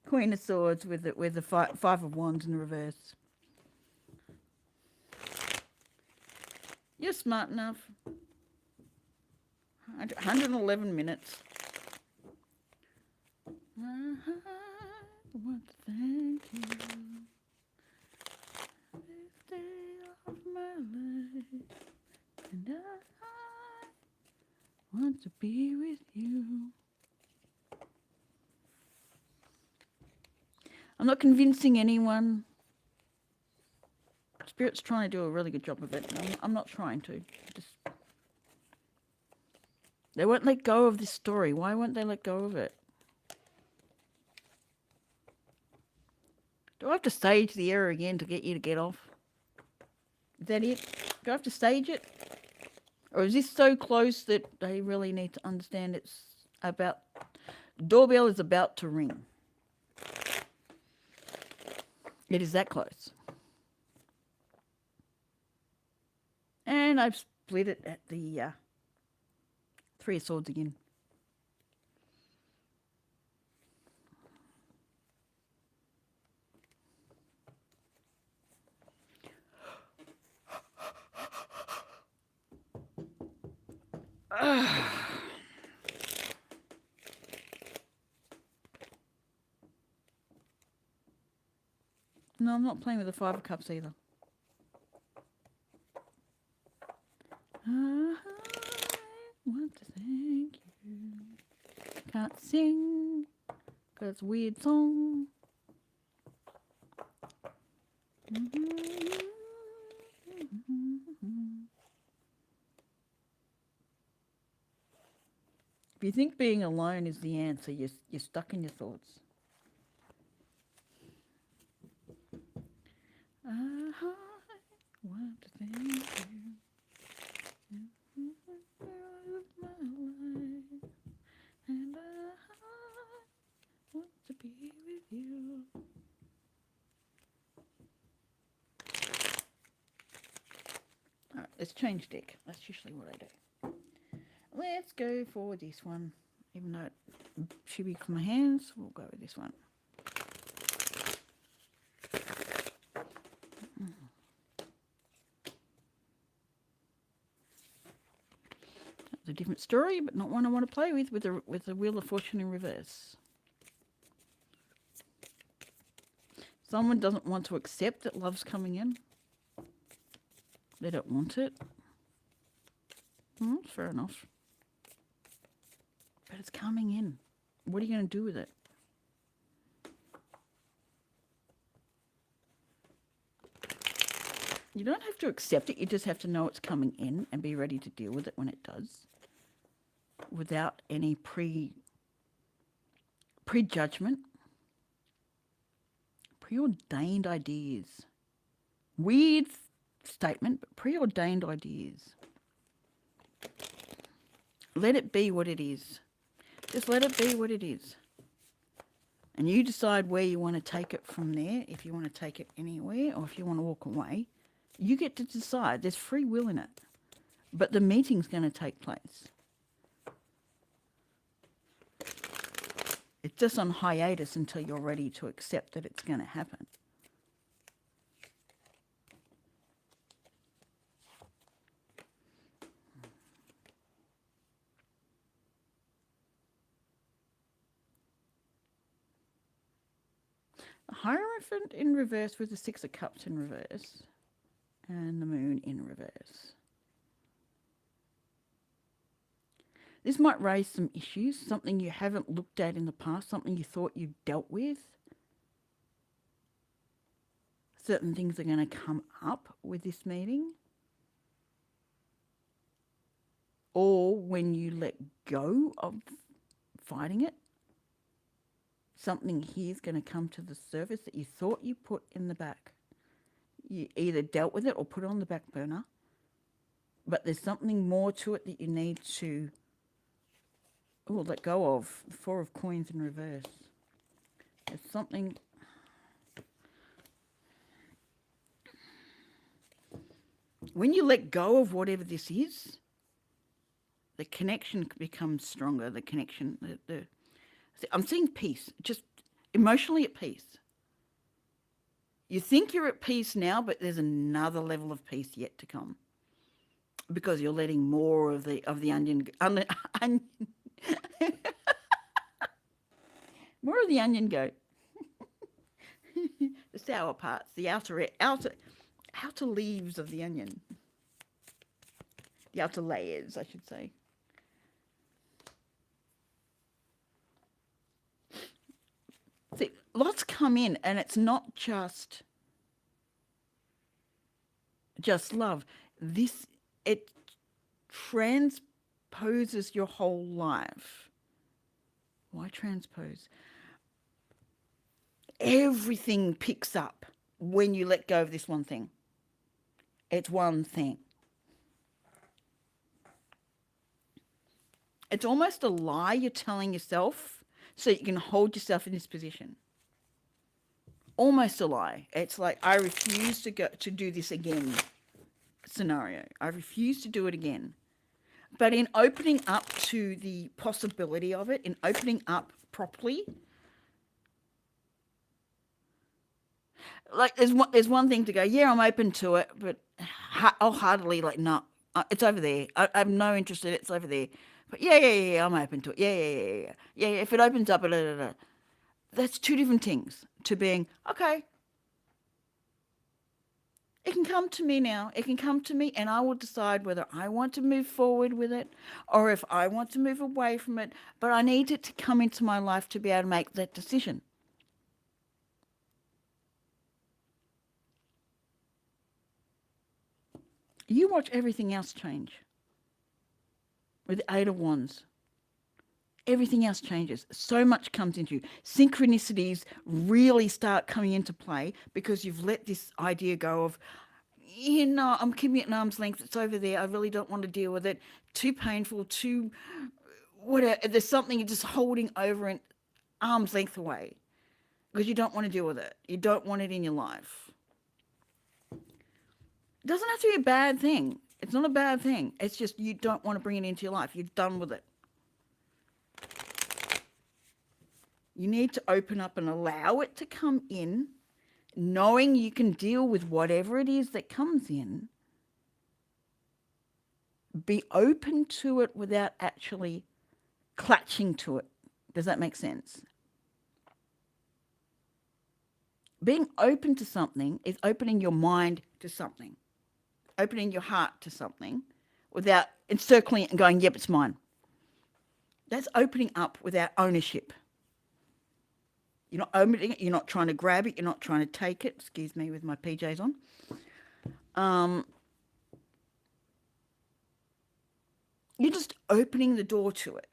Queen of Swords with the Five of Wands in reverse. You're smart enough. 111 minutes. I want to thank you this day of my life, and I want to be with you. I'm not convincing anyone. Spirit's trying to do a really good job of it. I'm not trying to. They won't let go of this story. Why won't they let go of it? Do I have to stage the error again to get you to get off? Is that it? Do I have to stage it? Or is this so close that they really need to understand it's about... Doorbell is about to ring. It is that close. And I've split it at the Three of Swords again. No, I'm not playing with the Five of Cups either. I want to thank you. Can't sing because it's a weird song. If you think being alone is the answer, you're stuck in your thoughts. I want to thank you. My life, and I want to be with you. Alright, let's change deck. That's usually what I do. Let's go for this one. Even though it should be for my hands, we'll go with this one. It's a different story, but not one I want to play with the Wheel of Fortune in reverse. Someone doesn't want to accept that love's coming in. They don't want it. Fair enough. But it's coming in. What are you going to do with it? You don't have to accept it. You just have to know it's coming in and be ready to deal with it when it does. Without any prejudgment. Preordained ideas. Weird statement, but preordained ideas. Let it be what it is. Just let it be what it is. And you decide where you want to take it from there, if you want to take it anywhere or if you want to walk away. You get to decide. There's free will in it. But the meeting's going to take place. It's just on hiatus until you're ready to accept that it's going to happen. The Hierophant in reverse with the Six of Cups in reverse. And the Moon in reverse. This might raise some issues, something you haven't looked at in the past, something you thought you dealt with. Certain things are going to come up with this meeting. Or when you let go of fighting it, something here is going to come to the surface that you thought you put in the back. You either dealt with it or put it on the back burner. But there's something more to it that you need to let go of. The Four of Coins in reverse. There's something... When you let go of whatever this is, the connection becomes stronger. The connection... I'm seeing peace. Just emotionally at peace. You think you're at peace now, but there's another level of peace yet to come. Because you're letting more of the onion... more of the onion go. The sour parts, the outer leaves of the onion. The outer layers, I should say. See, lots come in, and it's not just love. It transposes your whole life. Why transpose? Everything picks up when you let go of this one thing. It's one thing. It's almost a lie you're telling yourself so you can hold yourself in this position. Almost a lie. It's like, I refuse to do this again scenario. I refuse to do it again. But in opening up to the possibility of it, in opening up properly, like there's one thing to go, yeah, I'm open to it, but I'll heartedly no, it's over there. I have no interest in it. It's over there. But yeah, I'm open to it. Yeah. If it opens up, that's two different things to being, okay, it can come to me now. It can come to me, and I will decide whether I want to move forward with it or if I want to move away from it. But I need it to come into my life to be able to make that decision. You watch everything else change. With the Eight of Wands, everything else changes. So much comes into you. Synchronicities really start coming into play because you've let this idea go of, I'm keeping it at arm's length. It's over there. I really don't want to deal with it. Too painful, too whatever. There's something you're just holding over an arm's length away because you don't want to deal with it. You don't want it in your life. It doesn't have to be a bad thing. It's not a bad thing. It's just you don't want to bring it into your life. You're done with it. You need to open up and allow it to come in, knowing you can deal with whatever it is that comes in. Be open to it without actually clutching to it. Does that make sense? Being open to something is opening your mind to something. Opening your heart to something without encircling it and going, yep, it's mine. That's opening up without ownership. You're not opening it. You're not trying to grab it. You're not trying to take it. Excuse me with my PJs on. You're just opening the door to it.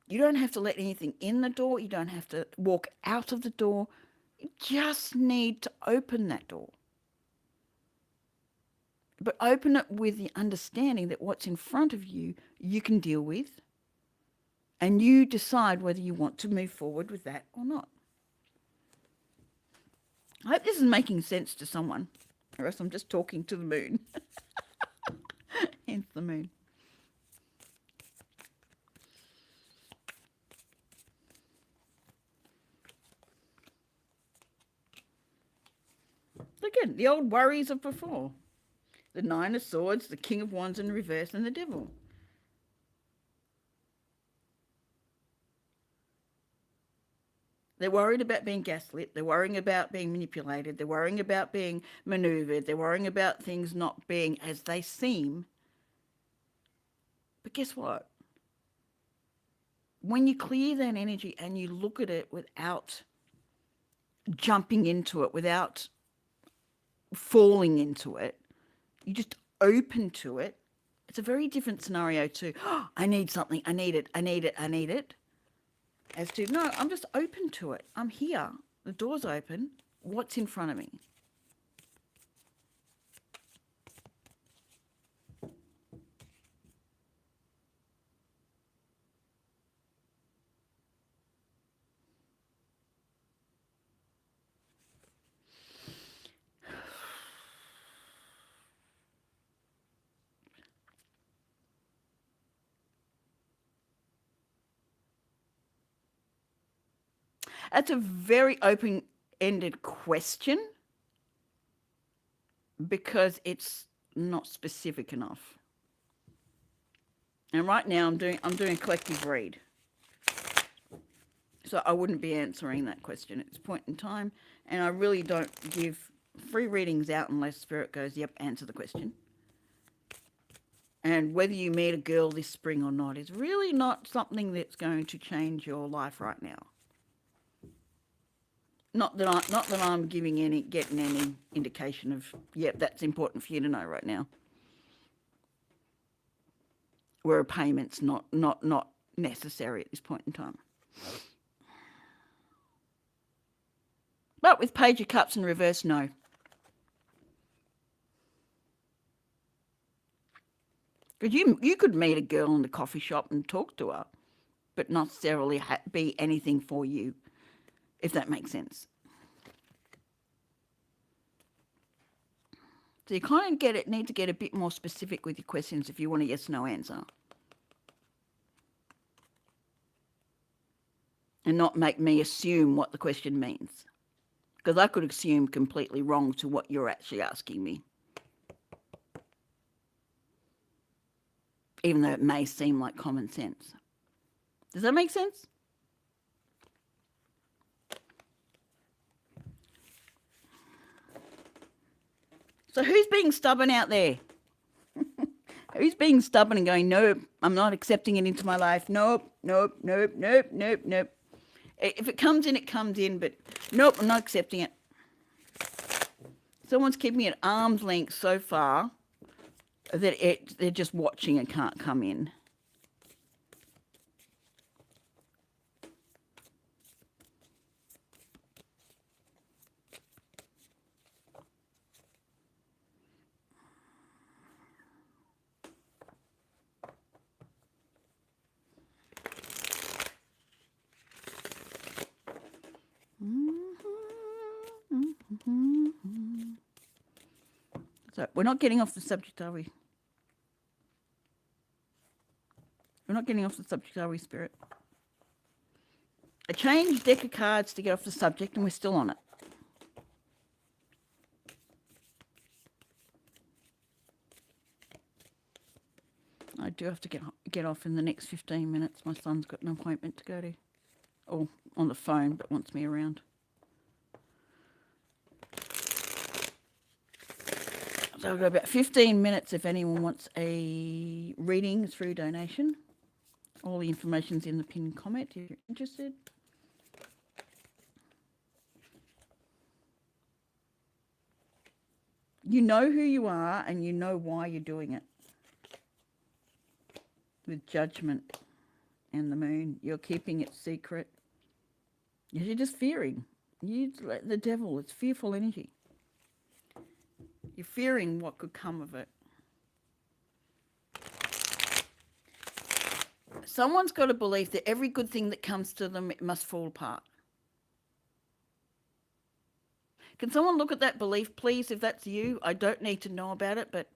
You don't have to let anything in the door. You don't have to walk out of the door. You just need to open that door. But open it with the understanding that what's in front of you, you can deal with. And you decide whether you want to move forward with that or not. I hope this is making sense to someone. Or else I'm just talking to the moon. Hence the moon. Again, the old worries of before. The Nine of Swords, the King of Wands in reverse, and the Devil. They're worried about being gaslit. They're worrying about being manipulated. They're worrying about being maneuvered. They're worrying about things not being as they seem. But guess what? when you clear that energy and you look at it without jumping into it, without falling into it, you just open to it. It's a very different scenario to, oh, I need something, I need it, I need it, I need it. As to, no, I'm just open to it. I'm here. The door's open. What's in front of me? That's a very open-ended question because it's not specific enough. And right now I'm doing a collective read. So I wouldn't be answering that question at this point in time. And I really don't give free readings out unless Spirit goes, yep, answer the question. And whether you meet a girl this spring or not is really not something that's going to change your life right now. Not that I'm getting any indication of, yep, that's important for you to know right now. Where a payment's not necessary at this point in time. But with Page of Cups in reverse, no. Because you could meet a girl in the coffee shop and talk to her, but not necessarily be anything for you, if that makes sense. So you kind of need to get a bit more specific with your questions if you want a yes/no answer. And not make me assume what the question means. Because I could assume completely wrong to what you're actually asking me. Even though it may seem like common sense. Does that make sense? So who's being stubborn out there? Who's being stubborn and going, nope, I'm not accepting it into my life. Nope, nope, nope, nope, nope, nope. If it comes in, it comes in, but nope, I'm not accepting it. Someone's keeping it at arm's length so far that they're just watching and can't come in. So we're not getting off the subject, are we? We're not getting off the subject, are we, Spirit? I changed deck of cards to get off the subject and we're still on it. I do have to get off in the next 15 minutes. My son's got an appointment to go to. Or on the phone, but wants me around. So I've got about 15 minutes if anyone wants a reading through donation. All the information's in the pinned comment if you're interested. You know who you are and you know why you're doing it. With Judgment and the Moon, you're keeping it secret. You're just fearing. The devil, it's fearful energy. You're fearing what could come of it. Someone's got a belief that every good thing that comes to them, it must fall apart. Can someone look at that belief, please, if that's you? I don't need to know about it, but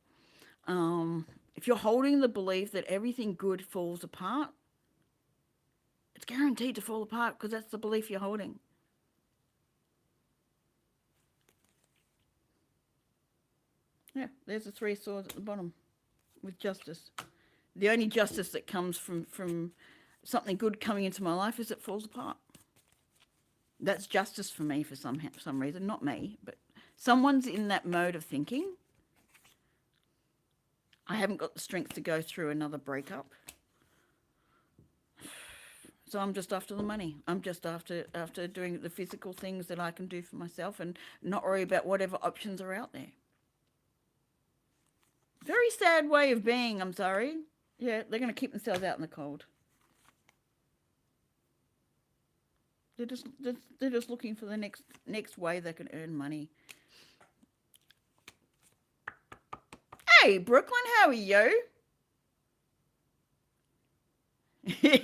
if you're holding the belief that everything good falls apart, it's guaranteed to fall apart because that's the belief you're holding. Yeah, there's the 3 swords at the bottom with justice. The only justice that comes from something good coming into my life is it falls apart. That's justice for me for some reason, not me, but someone's in that mode of thinking. I haven't got the strength to go through another breakup. So I'm just after the money. I'm just after doing the physical things that I can do for myself and not worry about whatever options are out there. Very sad way of being, I'm sorry. Yeah, they're going to keep themselves out in the cold. They're just looking for the next way they can earn money. Hey, Brooklyn, how are you? I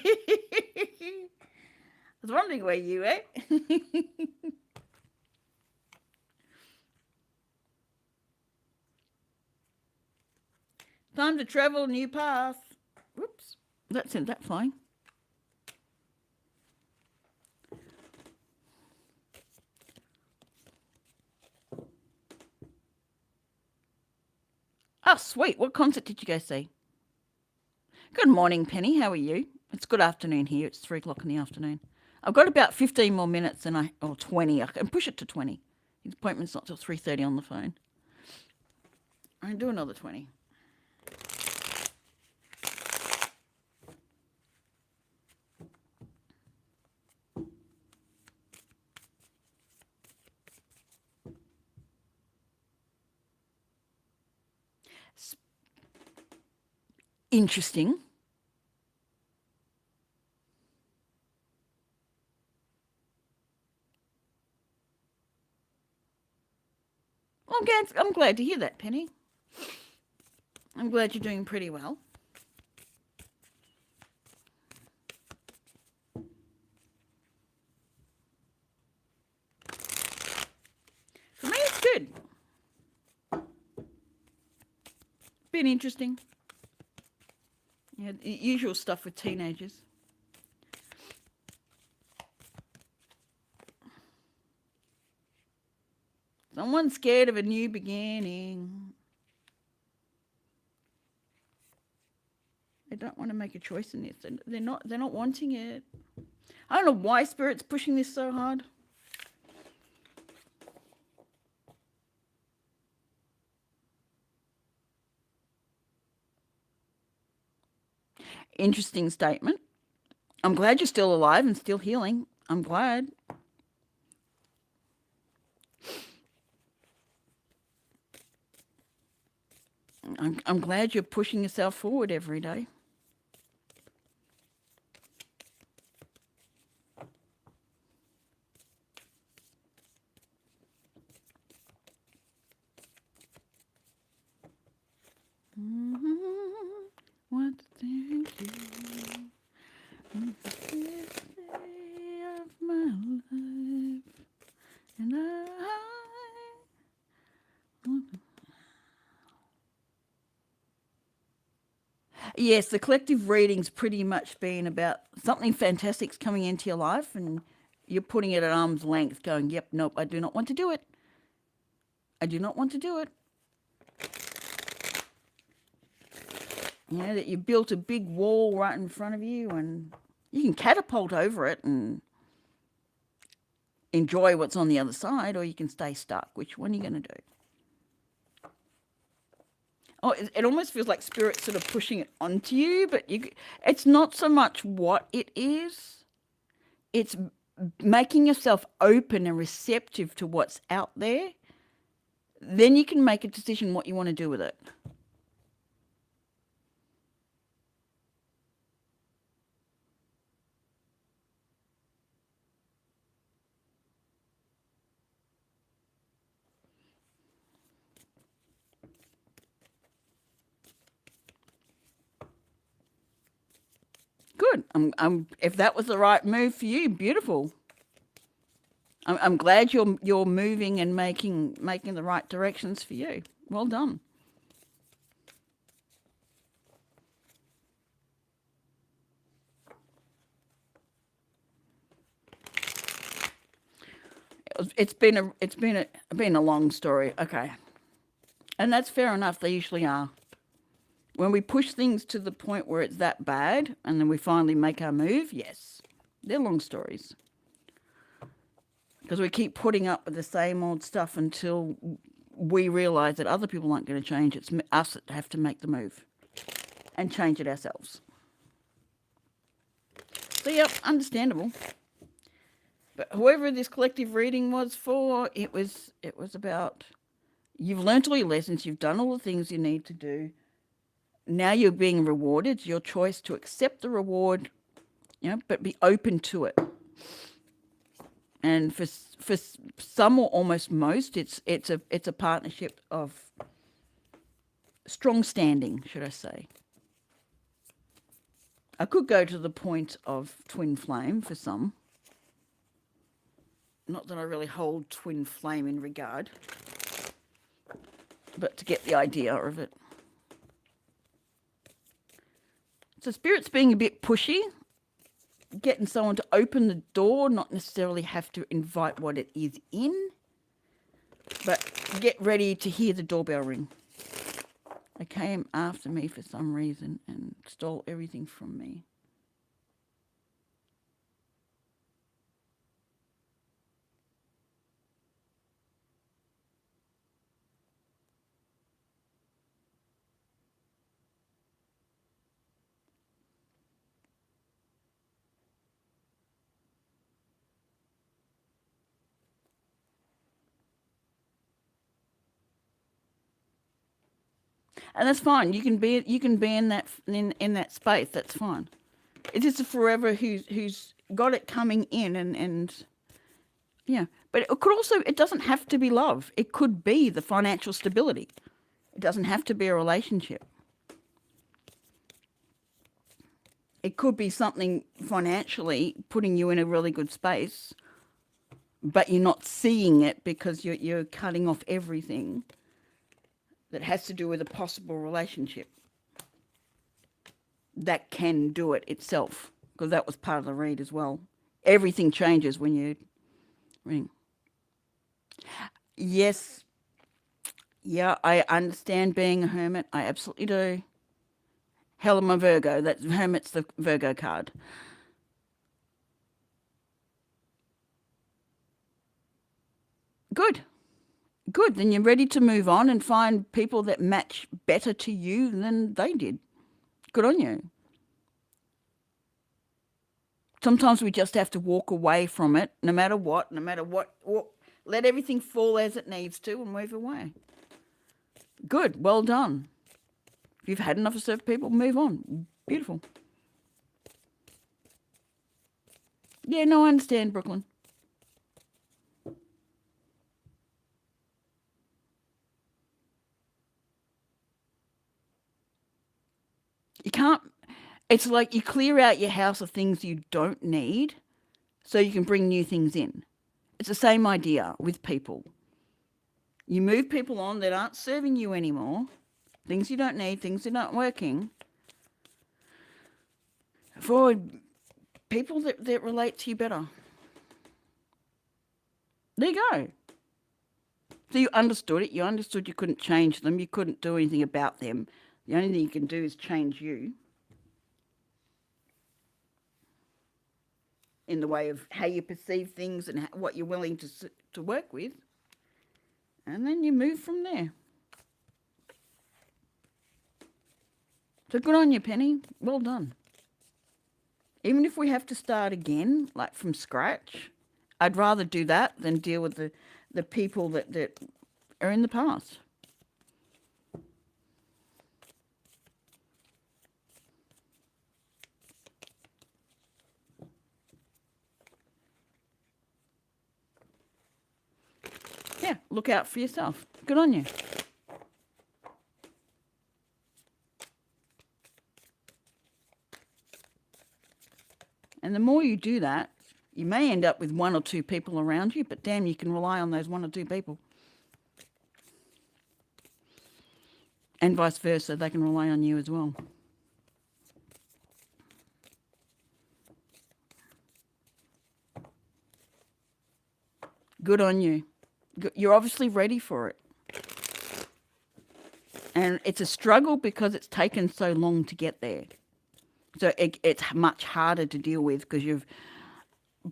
was wondering where you were. Time to travel, new path. Whoops, that sent that flying. Oh, sweet. What concert did you go see? Good morning, Penny. How are you? It's good afternoon here. It's 3 o'clock in the afternoon. I've got about 15 more minutes or 20. I can push it to 20. The appointment's not till 3:30 on the phone. I can do another 20. Interesting. Well, I'm glad to hear that, Penny. I'm glad you're doing pretty well. For me, it's good. Been interesting. Yeah, the usual stuff with teenagers. Someone's scared of a new beginning. They don't want to make a choice in this. They're not wanting it. I don't know why Spirit's pushing this so hard. Interesting statement. I'm glad you're still alive and still healing. I'm glad. I'm glad you're pushing yourself forward every day. What thank you this day of my life, and yes, the collective reading's pretty much been about something fantastic's coming into your life, and you're putting it at arm's length, going, "Yep, nope, I do not want to do it. I do not want to do it." You know, that you built a big wall right in front of you and you can catapult over it and enjoy what's on the other side, or you can stay stuck. Which one are you going to do? Oh, it almost feels like Spirit's sort of pushing it onto you, but it's not so much what it is. It's making yourself open and receptive to what's out there. Then you can make a decision what you want to do with it. Good. If that was the right move for you, beautiful. I'm glad you're moving and making the right directions for you. Well done. It's been a long story. Okay, and that's fair enough. They usually are. When we push things to the point where it's that bad, and then we finally make our move, yes, they're long stories. Because we keep putting up with the same old stuff until we realize that other people aren't going to change. It's us that have to make the move and change it ourselves. So, yep, understandable. But whoever this collective reading was for, it was about you've learnt all your lessons, you've done all the things you need to do. Now you're being rewarded. It's your choice to accept the reward, but be open to it. And for some or almost most, it's a partnership of strong standing, should I say. I could go to the point of twin flame for some. Not that I really hold twin flame in regard, but to get the idea of it. So Spirit's being a bit pushy, getting someone to open the door, not necessarily have to invite what it is in, but get ready to hear the doorbell ring. They came after me for some reason and stole everything from me. And that's fine. You can be in that space. That's fine. It is a forever who's got it coming in and yeah. But it could also, it doesn't have to be love. It could be the financial stability. It doesn't have to be a relationship. It could be something financially putting you in a really good space, but you're not seeing it because you're cutting off everything that has to do with a possible relationship that can do it itself, because that was part of the read as well. Everything changes when you ring. Yes. Yeah, I understand being a hermit. I absolutely do. Hell, I'm a Virgo. That hermit's the Virgo card. Good. Good. Then you're ready to move on and find people that match better to you than they did. Good on you. Sometimes we just have to walk away from it, no matter what, let everything fall as it needs to and move away. Good. Well done. If you've had enough of certain people, move on. Beautiful. Yeah, no, I understand, Brooklyn. You can't, it's like you clear out your house of things you don't need so you can bring new things in. It's the same idea with people. You move people on that aren't serving you anymore, things you don't need, things that aren't working, for people that relate to you better. There you go. So you understood it. You understood you couldn't change them. You couldn't do anything about them. The only thing you can do is change you in the way of how you perceive things and what you're willing to work with. And then you move from there. So good on you, Penny. Well done. Even if we have to start again, like from scratch, I'd rather do that than deal with the people that are in the past. Yeah, look out for yourself. Good on you. And the more you do that, you may end up with one or two people around you, but damn, you can rely on those one or two people. And vice versa, they can rely on you as well. Good on you. You're obviously ready for it. And it's a struggle because it's taken so long to get there. So it's much harder to deal with because you've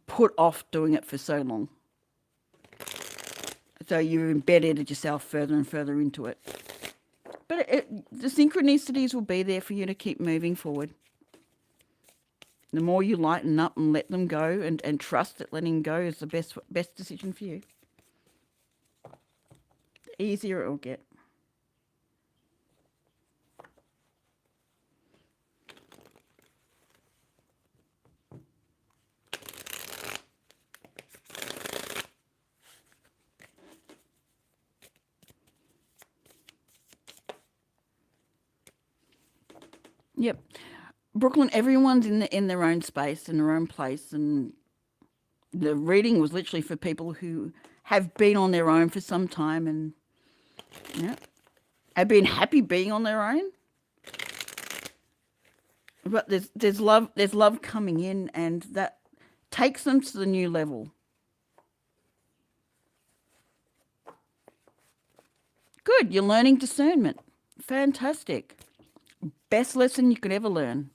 put off doing it for so long. So you've embedded yourself further and further into it. But the synchronicities will be there for you to keep moving forward. The more you lighten up and let them go and trust that letting go is the best decision for you, the easier it will get. Yep. Brooklyn, everyone's in their own space, in their own place, and the reading was literally for people who have been on their own for some time and yeah, have been happy being on their own. But there's love coming in, and that takes them to the new level. Good, you're learning discernment. Fantastic. Best lesson you could ever learn.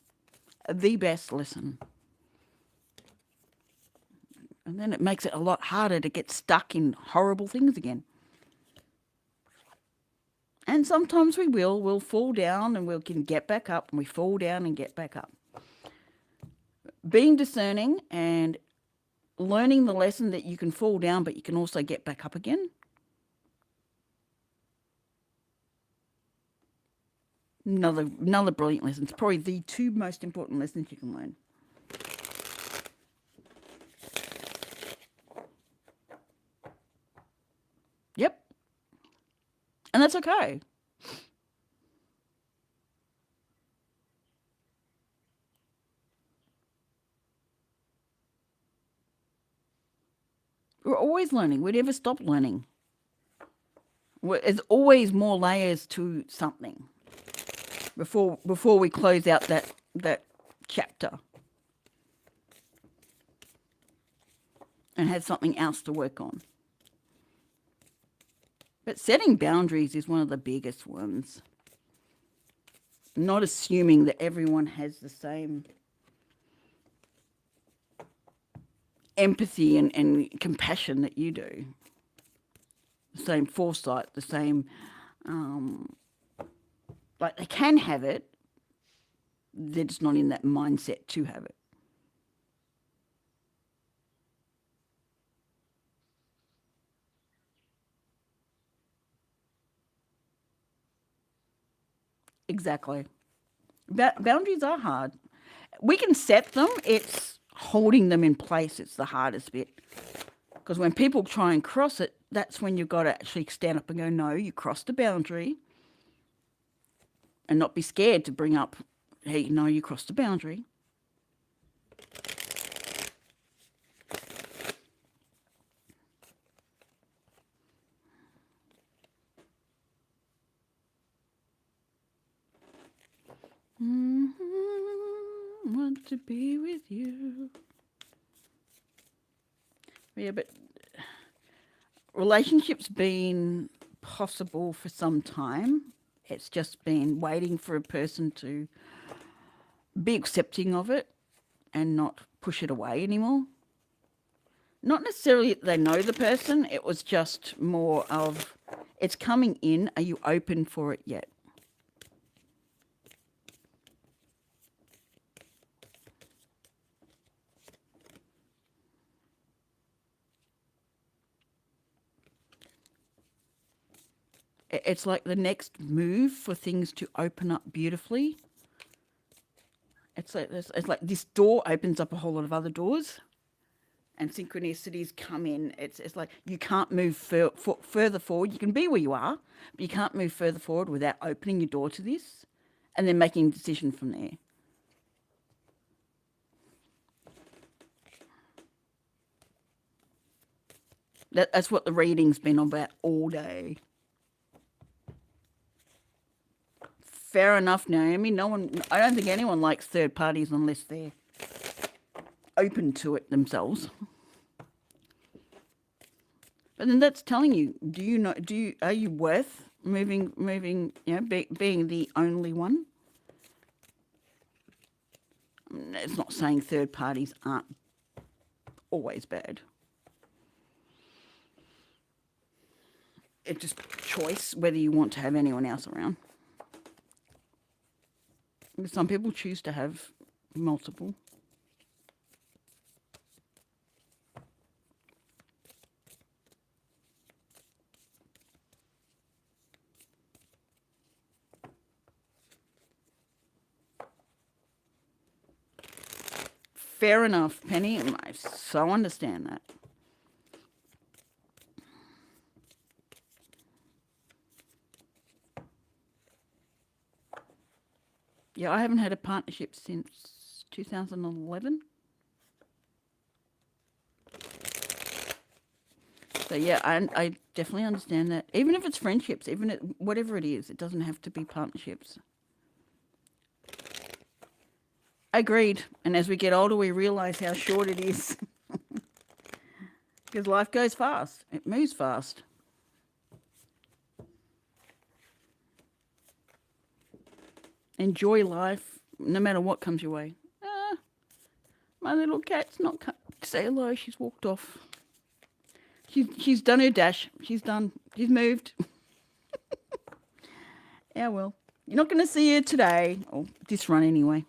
The best lesson. And then it makes it a lot harder to get stuck in horrible things again. And sometimes we'll fall down and we can get back up, and we fall down and get back up. Being discerning and learning the lesson that you can fall down, but you can also get back up again. Another brilliant lesson. It's probably the two most important lessons you can learn. Yep. And that's okay. We're always learning. We never stop learning. There's always more layers to something before we close out that chapter and have something else to work on. But setting boundaries is one of the biggest ones. Not assuming that everyone has the same empathy and compassion that you do. The same foresight, the same, like they can have it, they're just not in that mindset to have it. Exactly. Boundaries are hard. We can set them, it's holding them in place, it's the hardest bit. Because when people try and cross it, that's when you've got to actually stand up and go, no, you crossed a boundary. And not be scared to bring up, hey, no, you crossed a boundary. Want to be with you. Yeah, but relationships been possible for some time. It's just been waiting for a person to be accepting of it and not push it away anymore. Not necessarily that they know the person, it was just more of, it's coming in, are you open for it yet? It's like the next move for things to open up beautifully. It's like this door opens up a whole lot of other doors, and synchronicities come in. It's like you can't move further forward. You can be where you are, but you can't move further forward without opening your door to this, and then making a decision from there. That's what the reading's been about all day. Fair enough, Naomi. I don't think anyone likes third parties unless they're open to it themselves. But then that's telling you, are you worth moving, being the only one? It's not saying third parties aren't always bad. It's just choice whether you want to have anyone else around. Some people choose to have multiple. Fair enough, Penny. I so understand that. Yeah, I haven't had a partnership since 2011. So yeah, I definitely understand that. Even if it's friendships, whatever it is, it doesn't have to be partnerships. Agreed. And as we get older, we realise how short it is. Because life goes fast. It moves fast. Enjoy life, no matter what comes your way. My little cat's not say hello. She's walked off. She's done her dash. She's done. She's moved. Yeah, well, you're not going to see her today, or this run anyway.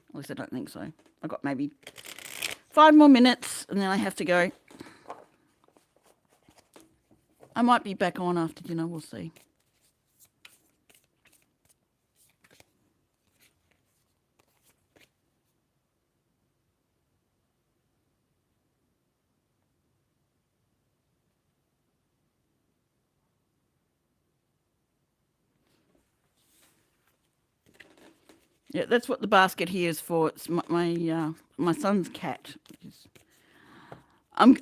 At least I don't think so. I've got maybe 5 more minutes, and then I have to go. I might be back on after dinner. We'll see. Yeah, that's what the basket here is for. It's my son's cat. I'm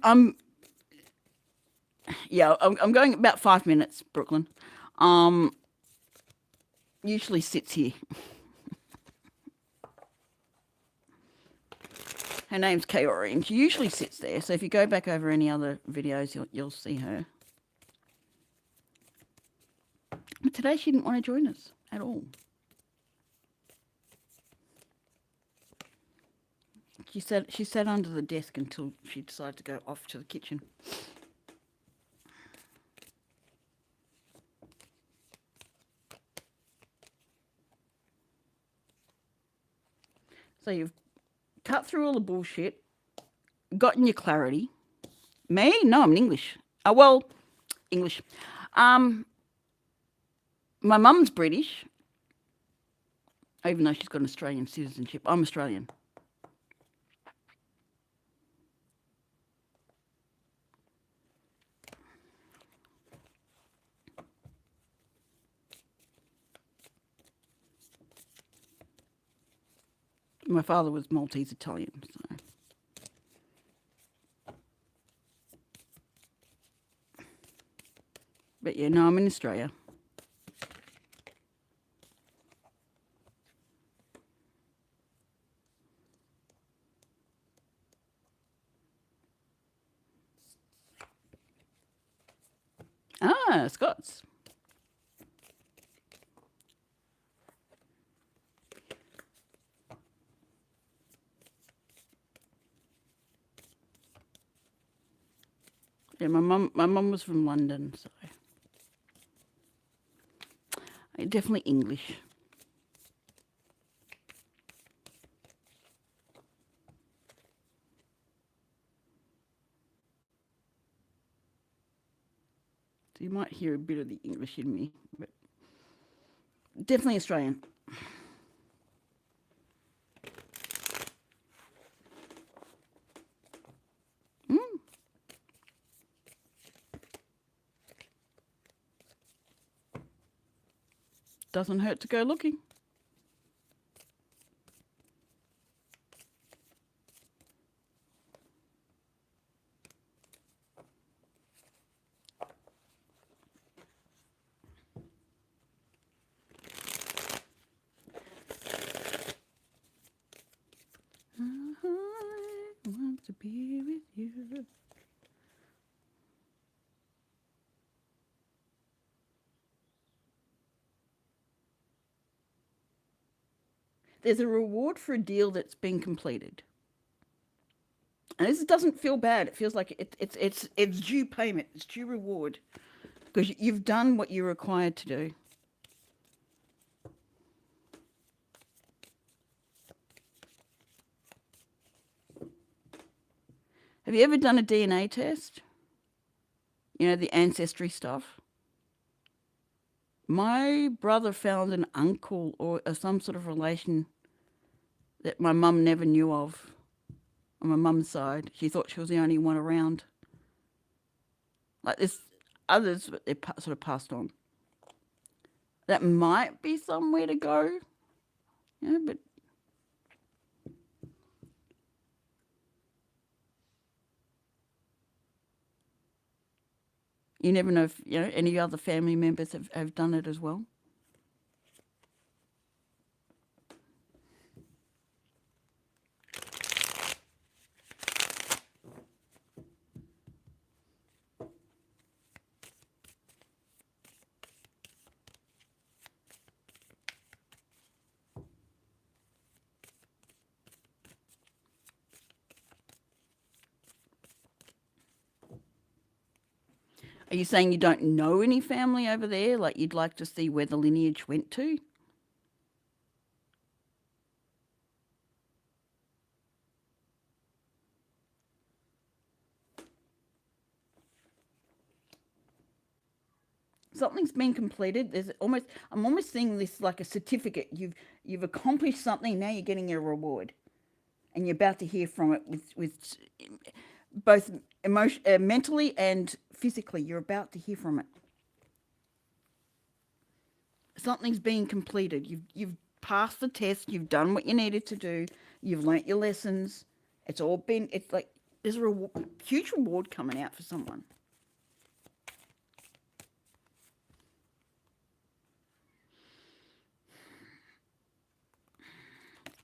going about 5 minutes, Brooklyn. Usually sits here. Her name's Kaori, and she usually sits there. So if you go back over any other videos, you'll see her. But today she didn't want to join us at all. She sat under the desk until she decided to go off to the kitchen. So you've cut through all the bullshit, gotten your clarity. Me? No, I'm in English. English. My mum's British, even though she's got an Australian citizenship. I'm Australian. My father was Maltese Italian, so. But yeah, no, I'm in Australia. Ah, Scots. Yeah, my mum was from London, so definitely English. So you might hear a bit of the English in me, but definitely Australian. Doesn't hurt to go looking. I want to be with you. There's a reward for a deal that's been completed. And this doesn't feel bad. It feels like it's due payment. It's due reward. Because you've done what you're required to do. Have you ever done a DNA test? You know, the ancestry stuff? My brother found an uncle or some sort of relation that my mum never knew of on my mum's side. She thought she was the only one around. Like there's others, but they're sort of passed on. That might be somewhere to go, but you never know if any other family members have done it as well. Are you saying you don't know any family over there? Like you'd like to see where the lineage went to? Something's been completed. I'm almost seeing this like a certificate. You've accomplished something. Now you're getting a reward, and you're about to hear from it with both mentally and physically. You're about to hear from it. Something's been completed. You've passed the test. You've done what you needed to do. You've learnt your lessons. It's like there's a huge reward coming out for someone.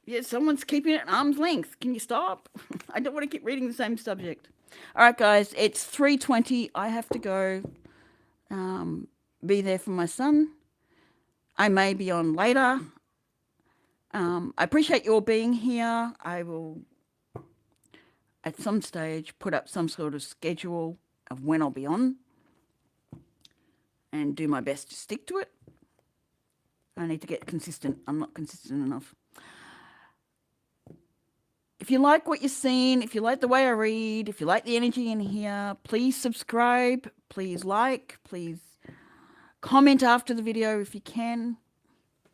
Yeah, someone's keeping it at arm's length. Can you stop? I don't want to keep reading the same subject. All right, guys, it's 3:20. I have to go be there for my son. I may be on later. I appreciate you all being here. I will, at some stage, put up some sort of schedule of when I'll be on and do my best to stick to it. I need to get consistent. I'm not consistent enough. If you like what you're seeing, if you like the way I read, if you like the energy in here, please subscribe, please like, please comment after the video if you can.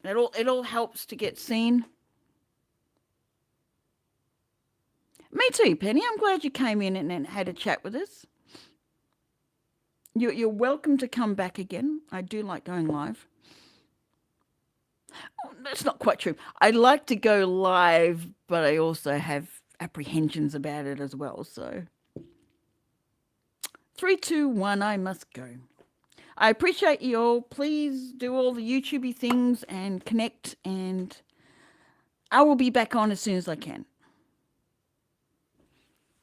It all helps to get seen. Me too, Penny. I'm glad you came in and had a chat with us. You're welcome to come back again. I do like going live. Oh, that's not quite true. I like to go live, but I also have apprehensions about it as well. So 3, 2, 1, I must go. I appreciate you all. Please do all the YouTubey things and connect, and I will be back on as soon as I can.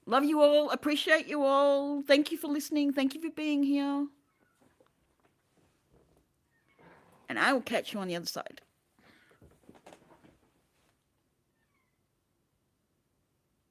Love you all. Appreciate you all. Thank you for listening. Thank you for being here. And I will catch you on the other side.